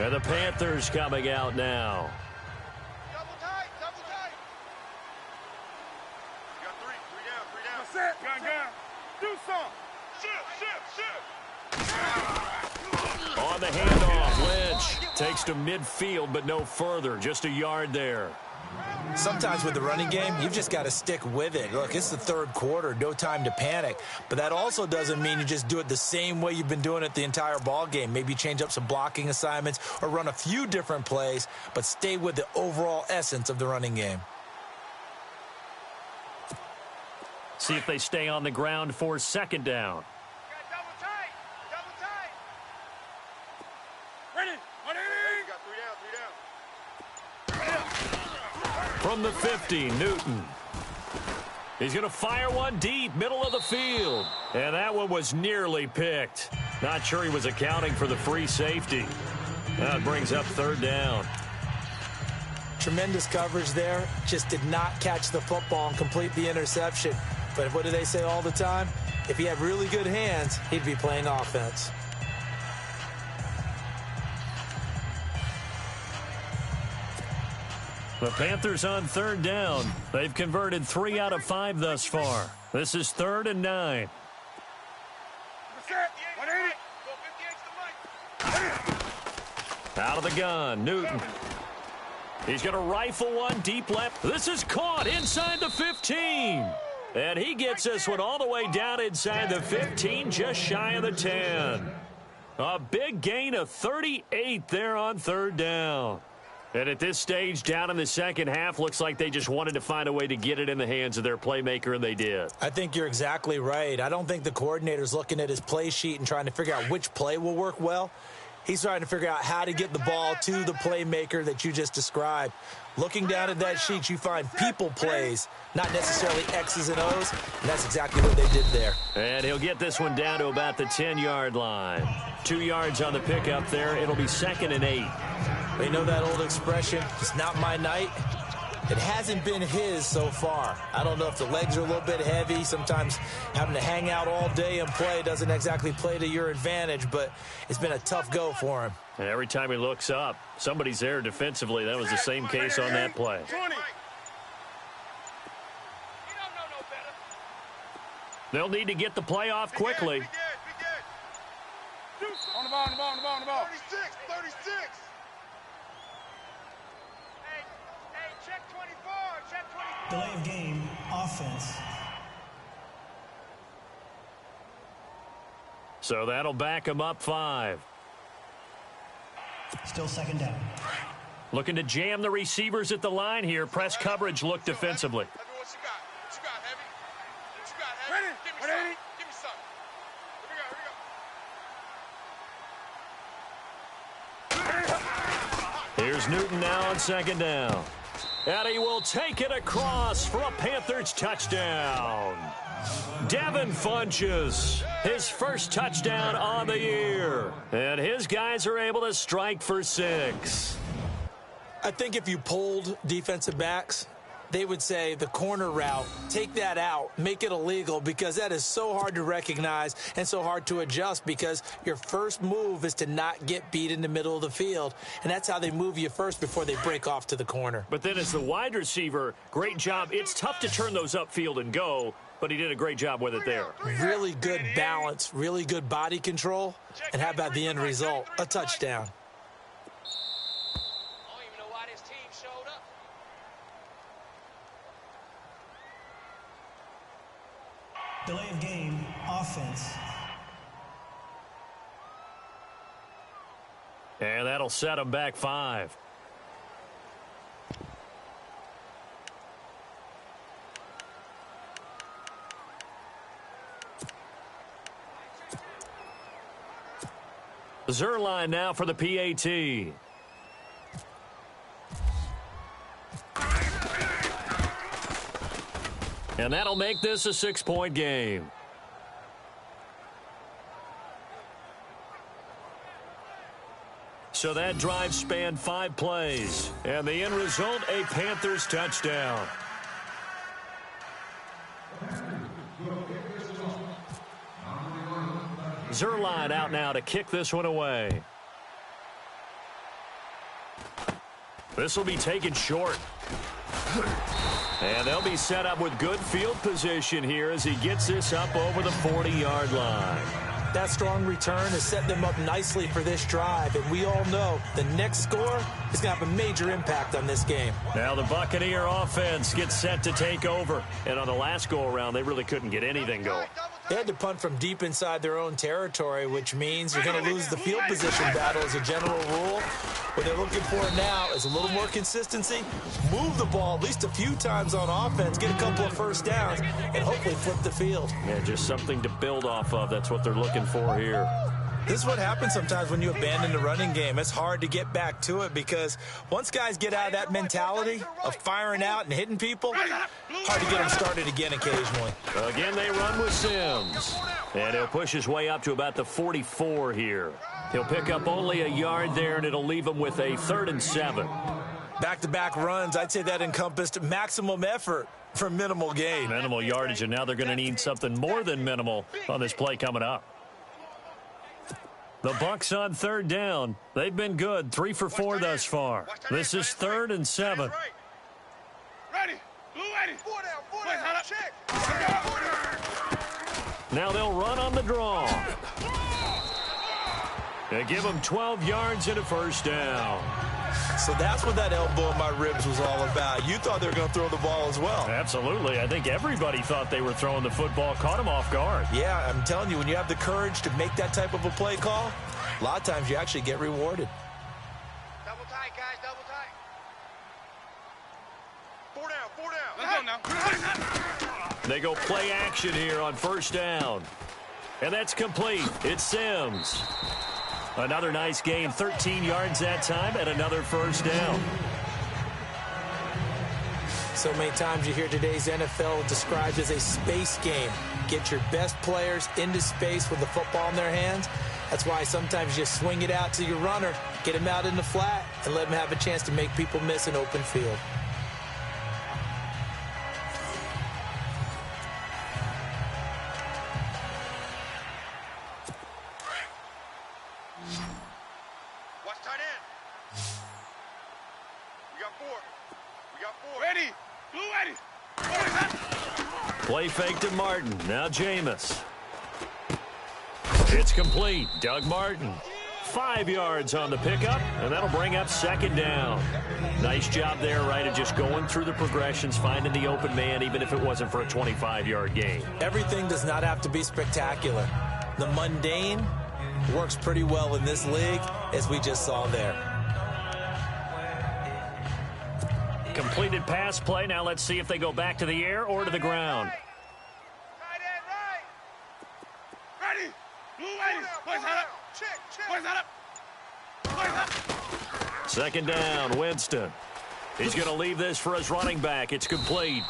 And the Panthers coming out now. Double tight, double tight. You got three down. That's it. Gun. Do some. Shift. On the handoff, Lynch takes to midfield, but no further. Just a yard there. Sometimes with the running game, you've just got to stick with it. Look, it's the third quarter, no time to panic. But that also doesn't mean you just do it the same way you've been doing it the entire ball game. Maybe change up some blocking assignments or run a few different plays, but stay with the overall essence of the running game. See if they stay on the ground for second down. Double tight. Ready. You got three down. from the 50, Newton. He's going to fire one deep, middle of the field. And that one was nearly picked. Not sure he was accounting for the free safety. That brings up third down. Tremendous coverage there. Just did not catch the football and complete the interception. But what do they say all the time? If he had really good hands, he'd be playing offense. The Panthers on third down. They've converted 3 out of 5 thus far. This is 3rd and 9. Out of the gun, Newton. He's going to rifle one deep left. This is caught inside the 15. And he gets this one all the way down inside the 15, just shy of the 10. A big gain of 38 there on third down. And at this stage, down in the second half, looks like they just wanted to find a way to get it in the hands of their playmaker, and they did. I think you're exactly right. I don't think the coordinator's looking at his play sheet and trying to figure out which play will work well. He's trying to figure out how to get the ball to the playmaker that you just described. Looking down at that sheet, you find people plays, not necessarily X's and O's, and that's exactly what they did there. And he'll get this one down to about the 10-yard line. 2 yards on the pickup there. It'll be 2nd and 8. They know that old expression, it's not my night. It hasn't been his so far. I don't know if the legs are a little bit heavy. Sometimes having to hang out all day and play doesn't exactly play to your advantage, but it's been a tough go for him. And every time he looks up, somebody's there defensively. That was the same case on that play. They'll need to get the play off quickly. On the ball, on the ball, on the ball, on the ball. 36. Hey, check 24, check 24. Delay of game, offense. So that'll back him up 5. Still 2nd down. Looking to jam the receivers at the line here. Press coverage look defensively. What you got? What you got, Heavy? What you got, Heavy? Ready? Give me some. Give me some. Here's Newton now on 2nd down. And he will take it across for a Panthers touchdown. Devin Funchess, his first touchdown on the year. And his guys are able to strike for 6. I think if you polled defensive backs, they would say the corner route, take that out, make it illegal, because that is so hard to recognize and so hard to adjust, because your first move is to not get beat in the middle of the field, and that's how they move you first before they break off to the corner. But then as the wide receiver, great job. It's tough to turn those upfield and go, but he did a great job with it there. Really good balance, really good body control, and how about the end result? A touchdown. Delay of game, offense. And that'll set him back 5. Zerline now for the PAT. And that'll make this a 6-point game. So that drive spanned 5 plays. And the end result, a Panthers touchdown. Zerline out now to kick this one away. This will be taken short. And they'll be set up with good field position here as he gets this up over the 40-yard line. That strong return has set them up nicely for this drive, and we all know the next score is going to have a major impact on this game. Now the Buccaneer offense gets set to take over, and on the last go-around, they really couldn't get anything going. They had to punt from deep inside their own territory, which means you're going to lose the field position battle as a general rule. What they're looking for now is a little more consistency, move the ball at least a few times on offense, get a couple of first downs, and hopefully flip the field. Yeah, just something to build off of. That's what they're looking for here. This is what happens sometimes when you abandon the running game. It's hard to get back to it because once guys get out of that mentality of firing out and hitting people, hard to get them started again occasionally. Again, they run with Sims. And he'll push his way up to about the 44 here. He'll pick up only a yard there, and it'll leave him with a 3rd and 7. Back-to-back runs, I'd say that encompassed maximum effort for minimal gain. Minimal yardage, and now they're going to need something more than minimal on this play coming up. The Bucs on 3rd down. They've been good, 3 for 4 thus far. This is 3rd and 7. Ready. Blue ready. 4 down. Check. Now they'll run on the draw. They give them 12 yards and a 1st down. So that's what that elbow in my ribs was all about. You thought they were going to throw the ball as well. Absolutely. I think everybody thought they were throwing the football, caught him off guard. Yeah, I'm telling you, when you have the courage to make that type of a play call, a lot of times you actually get rewarded. Double tight, guys. Double tight. 4 down. 4 down. Let's go now. They go play action here on 1st down. And that's complete. It's Sims. Another nice gain, 13 yards that time, and another 1st down. So many times you hear today's NFL described as a space game. Get your best players into space with the football in their hands. That's why sometimes you just swing it out to your runner, get him out in the flat, and let him have a chance to make people miss an open field. Watch tight end. We got 4. Ready. Blue ready. Play fake to Martin. Now Jameis. It's complete. Doug Martin. 5 yards on the pickup, and that'll bring up 2nd down. Nice job there, right, of just going through the progressions, finding the open man, even if it wasn't for a 25-yard gain. Everything does not have to be spectacular. The mundane works pretty well in this league, as we just saw there. Completed pass play. Now let's see if they go back to the air or to the ground. Tight end right. Ready. Blue ready. Boys head up. Check. Boys head up. Boys up. 2nd down, Winston. He's going to leave this for his running back. It's complete.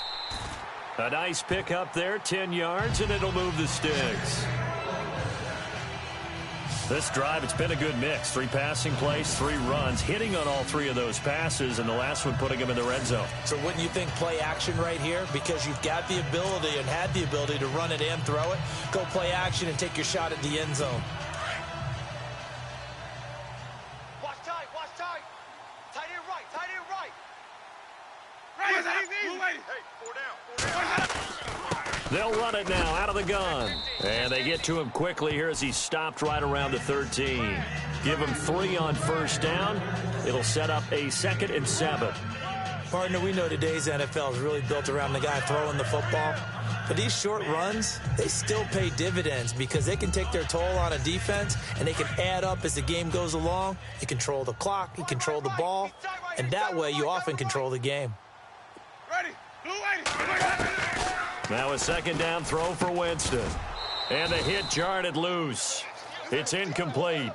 A nice pick up there, 10 yards, and it'll move the sticks. This drive, it's been a good mix. 3 passing plays, 3 runs, hitting on all 3 of those passes, and the last one putting him in the red zone. So wouldn't you think play action right here? Because you've got the ability and had the ability to run it and throw it. Go play action and take your shot at the end zone. Watch tight. Tight end right. Ready. Hey, 4 down. They'll run it now out of the gun. And they get to him quickly here as he's stopped right around the 13. Give him 3 on 1st down. It'll set up a 2nd and 7. Partner, we know today's NFL is really built around the guy throwing the football. But these short runs, they still pay dividends because they can take their toll on a defense and they can add up as the game goes along. You control the clock, you control the ball, and that way you often control the game. Ready. Blue ready. Now a 2nd down throw for Winston. And the hit jarred it loose. It's incomplete.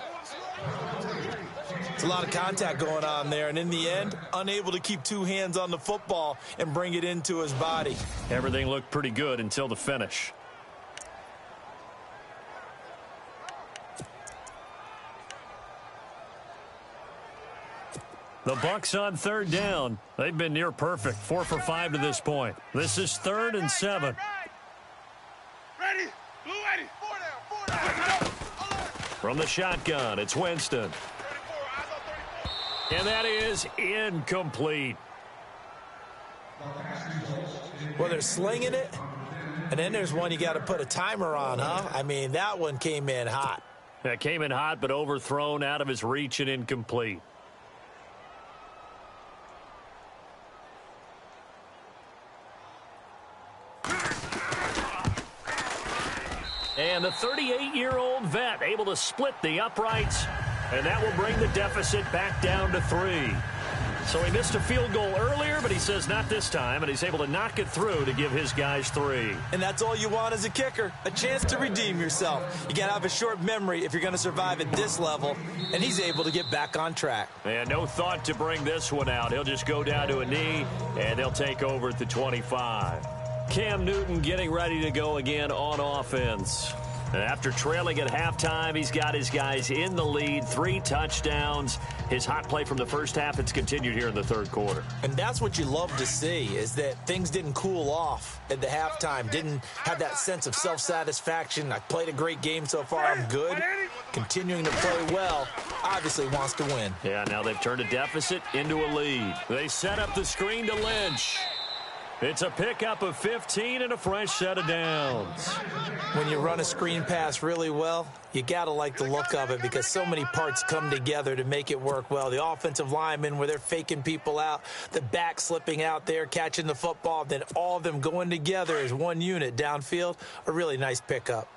It's a lot of contact going on there, and in the end, unable to keep 2 hands on the football and bring it into his body. Everything looked pretty good until the finish. The Bucs on 3rd down. They've been near perfect, 4 for 5 to this point. This is 3rd and 7. Ready. Blue ready. 4 down. From the shotgun, it's Winston. 34. Eyes on 34. And that is incomplete. Well, they're slinging it, and then there's one you got to put a timer on, huh? I mean, that one came in hot. That came in hot, but overthrown, out of his reach, and incomplete. And the 38-year-old vet able to split the uprights, and that will bring the deficit back down to 3. So he missed a field goal earlier, but he says not this time, and he's able to knock it through to give his guys 3. And that's all you want as a kicker, a chance to redeem yourself. You got to have a short memory if you're going to survive at this level, and he's able to get back on track. And no thought to bring this one out. He'll just go down to a knee, and they'll take over at the 25. Cam Newton getting ready to go again on offense. After trailing at halftime, he's got his guys in the lead, 3 touchdowns. His hot play from the first half, it's continued here in the third quarter. And that's what you love to see, is that things didn't cool off at the halftime, didn't have that sense of self-satisfaction. I played a great game so far, I'm good. Continuing to play well, obviously wants to win. Yeah, now they've turned a deficit into a lead. They set up the screen to Lynch. It's a pickup of 15 and a fresh set of downs. When you run a screen pass really well, you got to like the look of it because so many parts come together to make it work well. The offensive linemen, where they're faking people out, the back slipping out there, catching the football, then all of them going together as one unit downfield, a really nice pickup.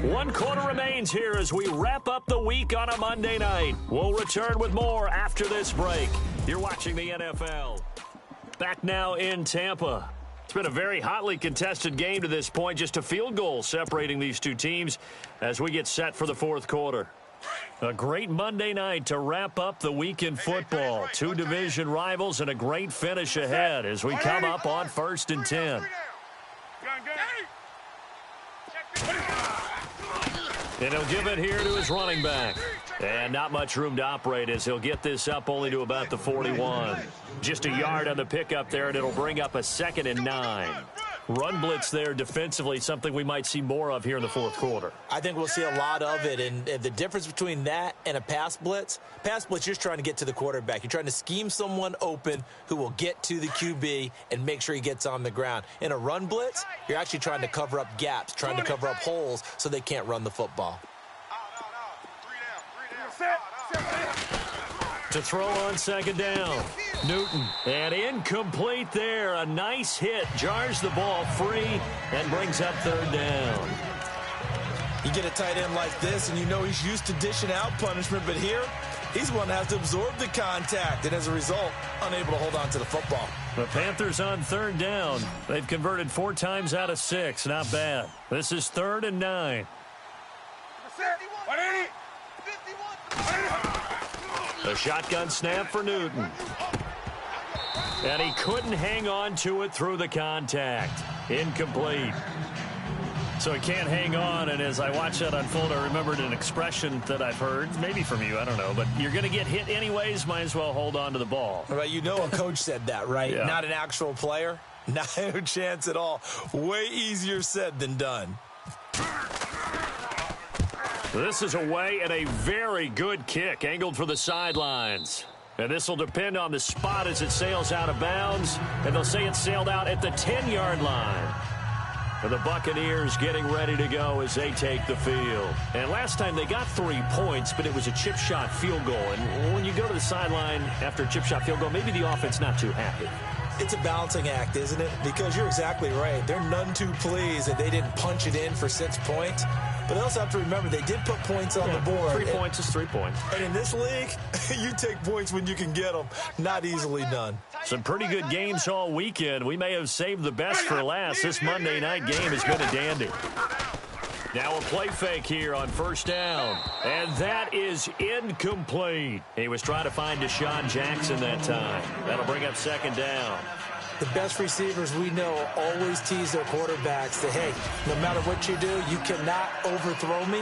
One quarter remains here as we wrap up the week on a Monday night. We'll return with more after this break. You're watching the NFL. Back now in Tampa. It's been a very hotly contested game to this point. Just a field goal separating these two teams as we get set for the fourth quarter. A great Monday night to wrap up the week in football. 2 division rivals and a great finish ahead as we come up on 1st and 10. And he'll give it here to his running back. And not much room to operate as he'll get this up only to about the 41. Just a yard on the pickup there, and it'll bring up a 2nd and 9. Run blitz there defensively, something we might see more of here in the fourth quarter. I think we'll see a lot of it, and the difference between that and a pass blitz, you're just trying to get to the quarterback. You're trying to scheme someone open who will get to the QB and make sure he gets on the ground. In a run blitz, you're actually trying to cover up gaps, trying to cover up holes so they can't run the football. To throw on 2nd down. Newton, and incomplete there. A nice hit, jars the ball free, and brings up 3rd down. You get a tight end like this, and you know he's used to dishing out punishment, but here, he's one that has to absorb the contact, and as a result, unable to hold on to the football. The Panthers on 3rd down. They've converted 4 times out of 6. Not bad. This is 3rd and 9. A shotgun snap for Newton. And he couldn't hang on to it through the contact. Incomplete. So he can't hang on, and as I watch that unfold, I remembered an expression that I've heard, maybe from you, I don't know, but you're going to get hit anyways, might as well hold on to the ball. Right, you know a coach said that, right? Yeah. Not an actual player. No chance at all. Way easier said than done. This is away and a very good kick, angled for the sidelines. And this will depend on the spot as it sails out of bounds. And they'll say it sailed out at the 10-yard line. And the Buccaneers getting ready to go as they take the field. And last time they got 3 points, but it was a chip shot field goal. And when you go to the sideline after a chip shot field goal, maybe the offense not too happy. It's a balancing act, isn't it? Because you're exactly right. They're none too pleased that they didn't punch it in for 6 points. But they also have to remember they did put points on the board. 3 points is 3 points. And in this league, you take points when you can get them. Not easily done. Some pretty good games all weekend. We may have saved the best for last. This Monday night game has been a dandy. Now a play fake here on 1st down. And that is incomplete. He was trying to find Deshaun Jackson that time. That'll bring up 2nd down. The best receivers we know always tease their quarterbacks that, hey, no matter what you do, you cannot overthrow me.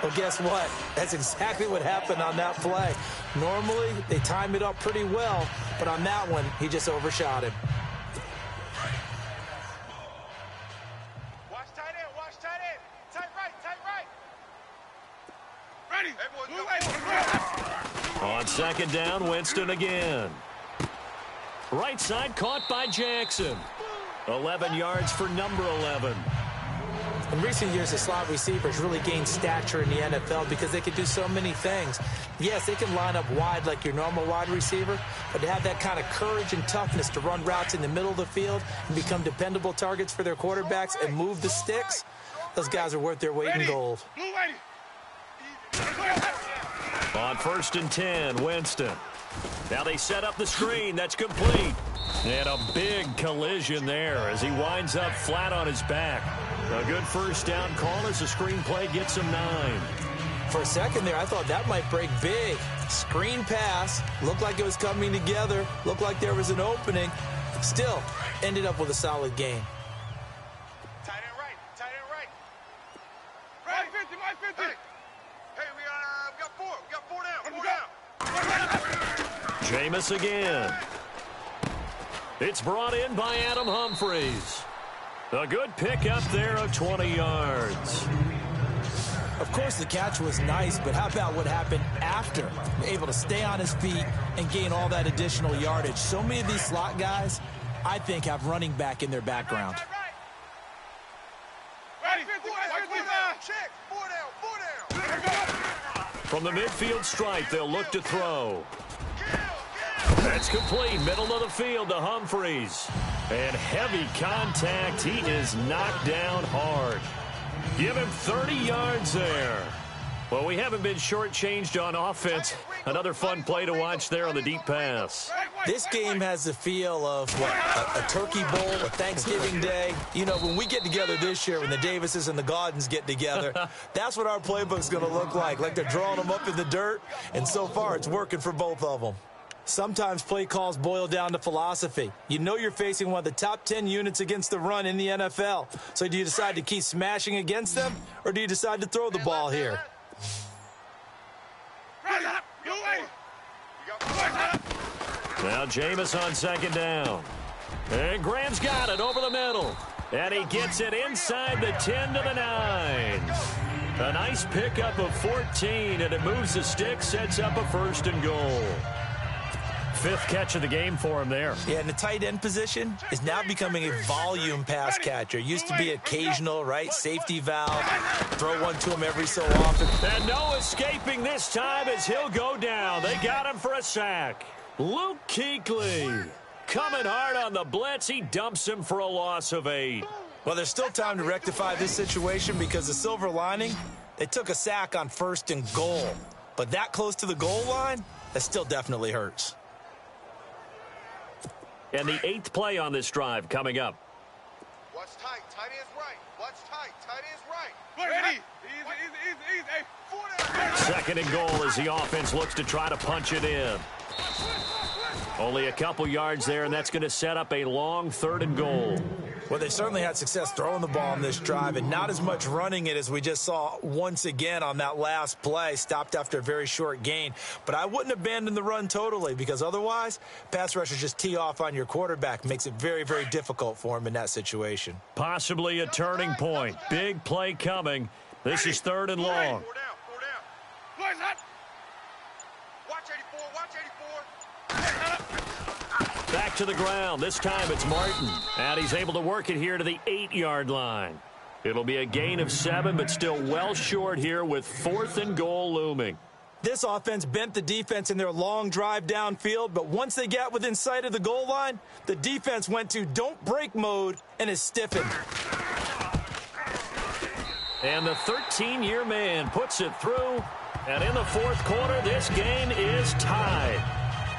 Well, guess what? That's exactly what happened on that play. Normally, they time it up pretty well, but on that one, he just overshot him. Watch tight end, watch tight end. Tight right. Ready. On 2nd down, Winston again. Right side caught by Jackson. 11 yards for number 11. In recent years, the slot receivers really gained stature in the NFL because they can do so many things. Yes, they can line up wide like your normal wide receiver, but to have that kind of courage and toughness to run routes in the middle of the field and become dependable targets for their quarterbacks and move the sticks, Those guys are worth their weight in gold. On 1st and 10, Winston. Now they set up the screen. That's complete. And a big collision there as he winds up flat on his back. A good first down call as the screen play gets him 9. For a second there, I thought that might break big. Screen pass. Looked like it was coming together. Looked like there was an opening. Still, ended up with a solid game. Tight end right. Tight end right. Right 50, right 50. Hey, we got 4. We got 4 down. 4 down. Jameis again. It's brought in by Adam Humphries. A good pickup there of 20 yards. Of course, the catch was nice, but how about what happened after? Able to stay on his feet and gain all that additional yardage. So many of these slot guys, I think, have running back in their background. Check. 4 down. 4 down. From the midfield stripe, they'll look to throw. That's complete. Middle of the field to Humphries. And heavy contact. He is knocked down hard. Give him 30 yards there. Well, we haven't been shortchanged on offense. Another fun play to watch there on the deep pass. This game has the feel of, a Turkey Bowl, a Thanksgiving Day. You know, when we get together this year, when the Davises and the Gaudens get together, that's what our playbook's going to look like they're drawing them up in the dirt, and so far it's working for both of them. Sometimes play calls boil down to philosophy. You know you're facing one of the top 10 units against the run in the NFL. So do you decide to keep smashing against them, or do you decide to throw the ball here? Now Jameis on 2nd down. And Graham's got it over the middle. And he gets it inside the 10 to the 9. A nice pickup of 14, and it moves the stick, sets up a 1st and goal. 5th catch of the game for him there. Yeah, and the tight end position is now becoming a volume pass catcher. Used to be occasional, right? Safety valve. Throw one to him every so often. And no escaping this time as he'll go down. They got him for a sack. Luke Kuechly coming hard on the blitz. He dumps him for a loss of 8. Well, there's still time to rectify this situation because the silver lining, they took a sack on 1st and goal. But that close to the goal line, that still definitely hurts. And the 8th play on this drive coming up. Watch tight. Tight end's right. Watch tight. Tight end's right. Ready. Easy. Hey, 4 down. 2nd and goal as the offense looks to try to punch it in. Only a couple yards there, and that's going to set up a long 3rd and goal. Well, they certainly had success throwing the ball on this drive, and not as much running it as we just saw once again on that last play. Stopped after a very short gain. But I wouldn't abandon the run totally, because otherwise, pass rushers just tee off on your quarterback. Makes it very, very difficult for him in that situation. Possibly a turning point. Big play coming. This is 3rd and long. 4 down. Boys up. Watch 84. Watch 84. Back to the ground. This time it's Martin. And he's able to work it here to the 8-yard line. It'll be a gain of 7, but still well short here with 4th and goal looming. This offense bent the defense in their long drive downfield, but once they got within sight of the goal line, the defense went to don't break mode and is stiffened. And the 13-year man puts it through. And in the 4th quarter, this game is tied.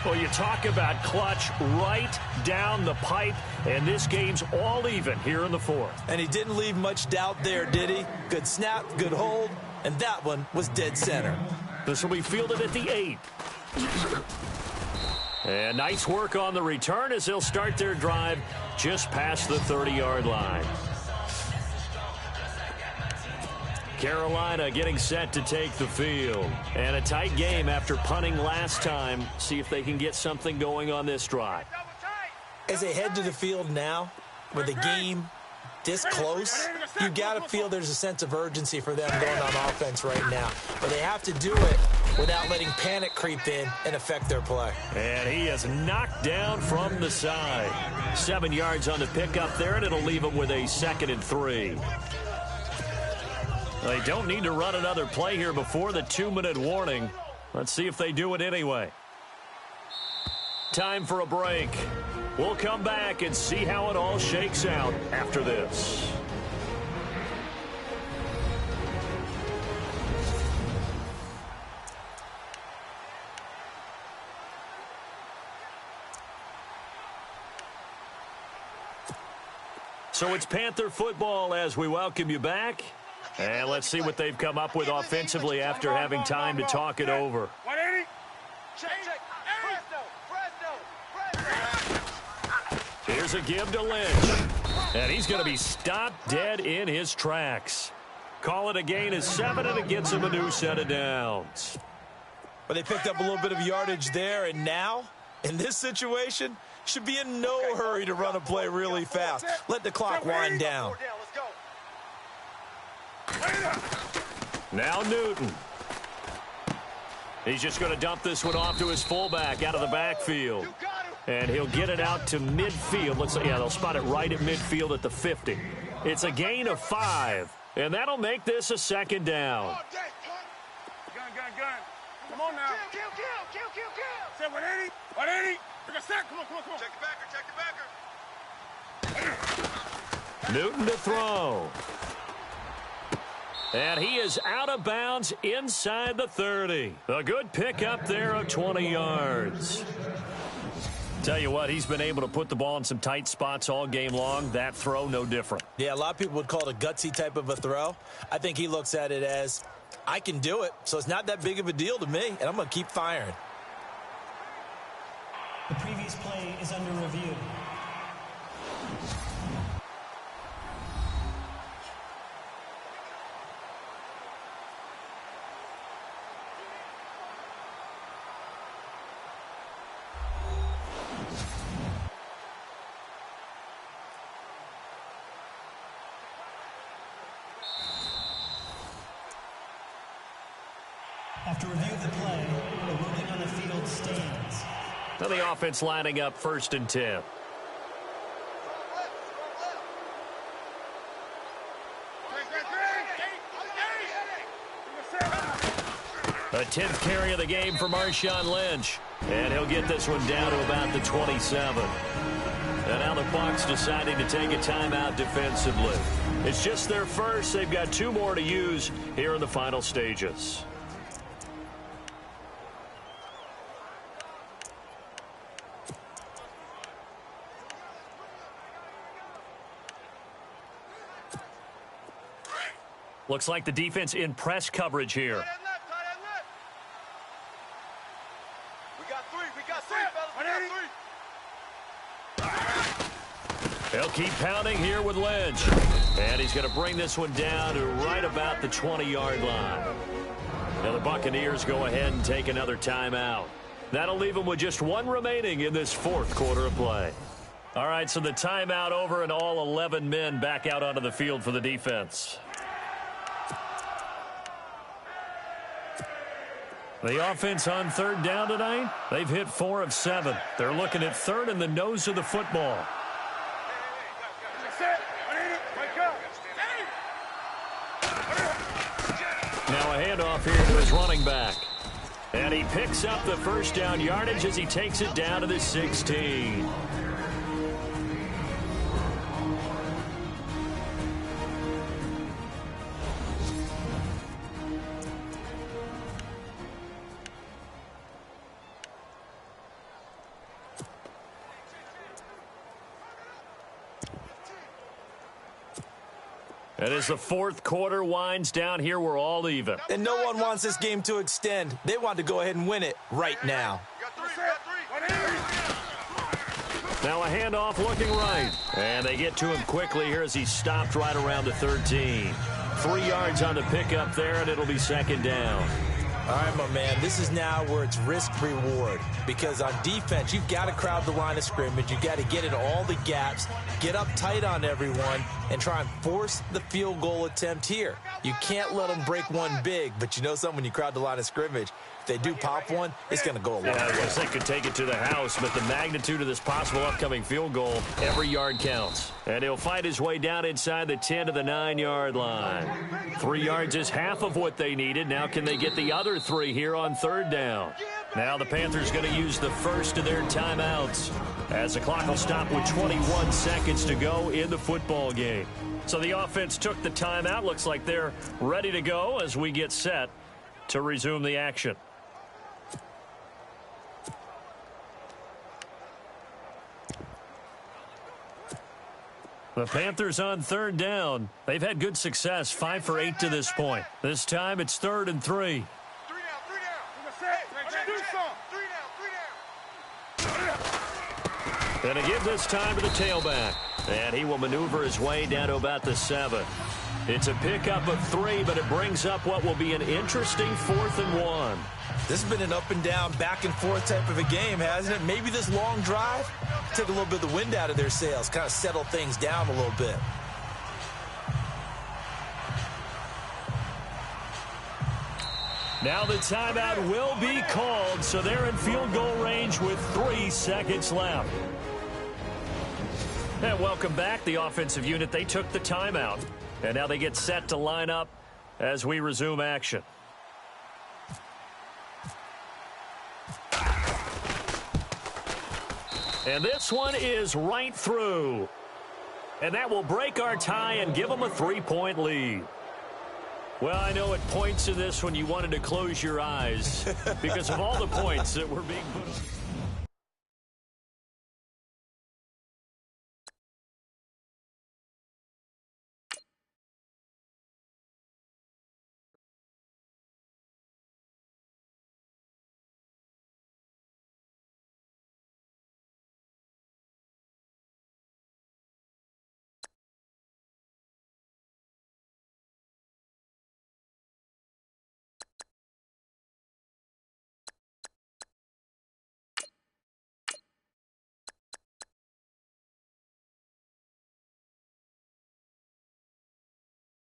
Well, you talk about clutch right down the pipe, and this game's all even here in the 4th. And he didn't leave much doubt there, did he? Good snap, good hold, and that one was dead center. This will be fielded at the 8. And nice work on the return as they'll start their drive just past the 30-yard line. Carolina getting set to take the field. And a tight game after punting last time. See if they can get something going on this drive. As they head to the field now, with the game this close, you got to feel there's a sense of urgency for them going on offense right now. But they have to do it without letting panic creep in and affect their play. And he is knocked down from the side. 7 yards on the pickup there, and it'll leave him with a 2nd and 3. They don't need to run another play here before the 2-minute warning. Let's see if they do it anyway. Time for a break. We'll come back and see how it all shakes out after this. So it's Panther football as we welcome you back. And let's see what they've come up with offensively after having time to talk it over. 180. Check. Here's a give to Lynch. And he's going to be stopped dead in his tracks. Call it a gain of 7, and it gets him a new set of downs. But they picked up a little bit of yardage there, and now, in this situation, should be in no hurry to run a play really fast. Let the clock wind down. Now Newton. He's just going to dump this one off to his fullback out of the backfield. And he'll get it out to midfield. Let's say, yeah, they'll spot it right at midfield at the 50. It's a gain of 5, and that'll make this a second down. Gun. Come on now. Kill. Say 180. 180. Pick a sack. Come on. Check the backer. Newton to throw. And he is out of bounds inside the 30. A good pickup there of 20 yards. Tell you what, he's been able to put the ball in some tight spots all game long. That throw, no different. Yeah, a lot of people would call it a gutsy type of a throw. I think he looks at it as, I can do it, so it's not that big of a deal to me, and I'm going to keep firing. The previous play is under review. After review of the play, the ruling on the field stands. Now the offense lining up 1st and 10. A 10th carry of the game for Marshawn Lynch. And he'll get this one down to about the 27. And now the Bucs deciding to take a timeout defensively. It's just their first. They've got 2 more to use here in the final stages. Looks like the defense in press coverage here. Tight end left. We got three, fellas. They'll keep pounding here with Lynch. And he's going to bring this one down to right about the 20-yard line. Now the Buccaneers go ahead and take another timeout. That'll leave them with just 1 remaining in this 4th quarter of play. All right, so the timeout over and all 11 men back out onto the field for the defense. The offense on 3rd down tonight, they've hit 4 of 7. They're looking at 3rd and the nose of the football. Now a handoff here to his running back. And he picks up the 1st down yardage as he takes it down to the 16. And as the 4th quarter winds down here, we're all even. And no one wants this game to extend. They want to go ahead and win it right now. Now a handoff looking right. And they get to him quickly here as he's stopped right around the 13. 3 yards on the pickup there, and it'll be 2nd down. All right, my man, this is now where it's risk-reward. Because on defense, you've got to crowd the line of scrimmage. You've got to get in all the gaps, get up tight on everyone, and try and force the field goal attempt here. You can't let them break one big, but you know something, when you crowd the line of scrimmage, if they do pop one, it's going to go a long way. I guess they could take it to the house, but the magnitude of this possible upcoming field goal, every yard counts. And he'll fight his way down inside the 10 to the 9-yard line. 3 yards is half of what they needed. Now can they get the other 3 here on 3rd down? Now the Panthers going to use the first of their timeouts as the clock will stop with 21 seconds to go in the football game. So the offense took the timeout. Looks like they're ready to go as we get set to resume the action. The Panthers on third down. They've had good success, 5 for 8 to this point. This time it's 3rd and 3. 3 down, 3 down. 3 down, 3 down. Going to give this time to the tailback. And he will maneuver his way down to about the 7. It's a pickup of 3, but it brings up what will be an interesting 4th and 1. This has been an up and down, back and forth type of a game, hasn't it? Maybe this long drive take a little bit of the wind out of their sails, kind of settle things down a little bit. Now the timeout will be called, so they're in field goal range with 3 seconds left. And welcome back, the offensive unit. They took the timeout, and now they get set to line up as we resume action. And this one is right through. And that will break our tie and give them a 3-point lead. Well, I know at points in this when you wanted to close your eyes because of all the points that were being put on.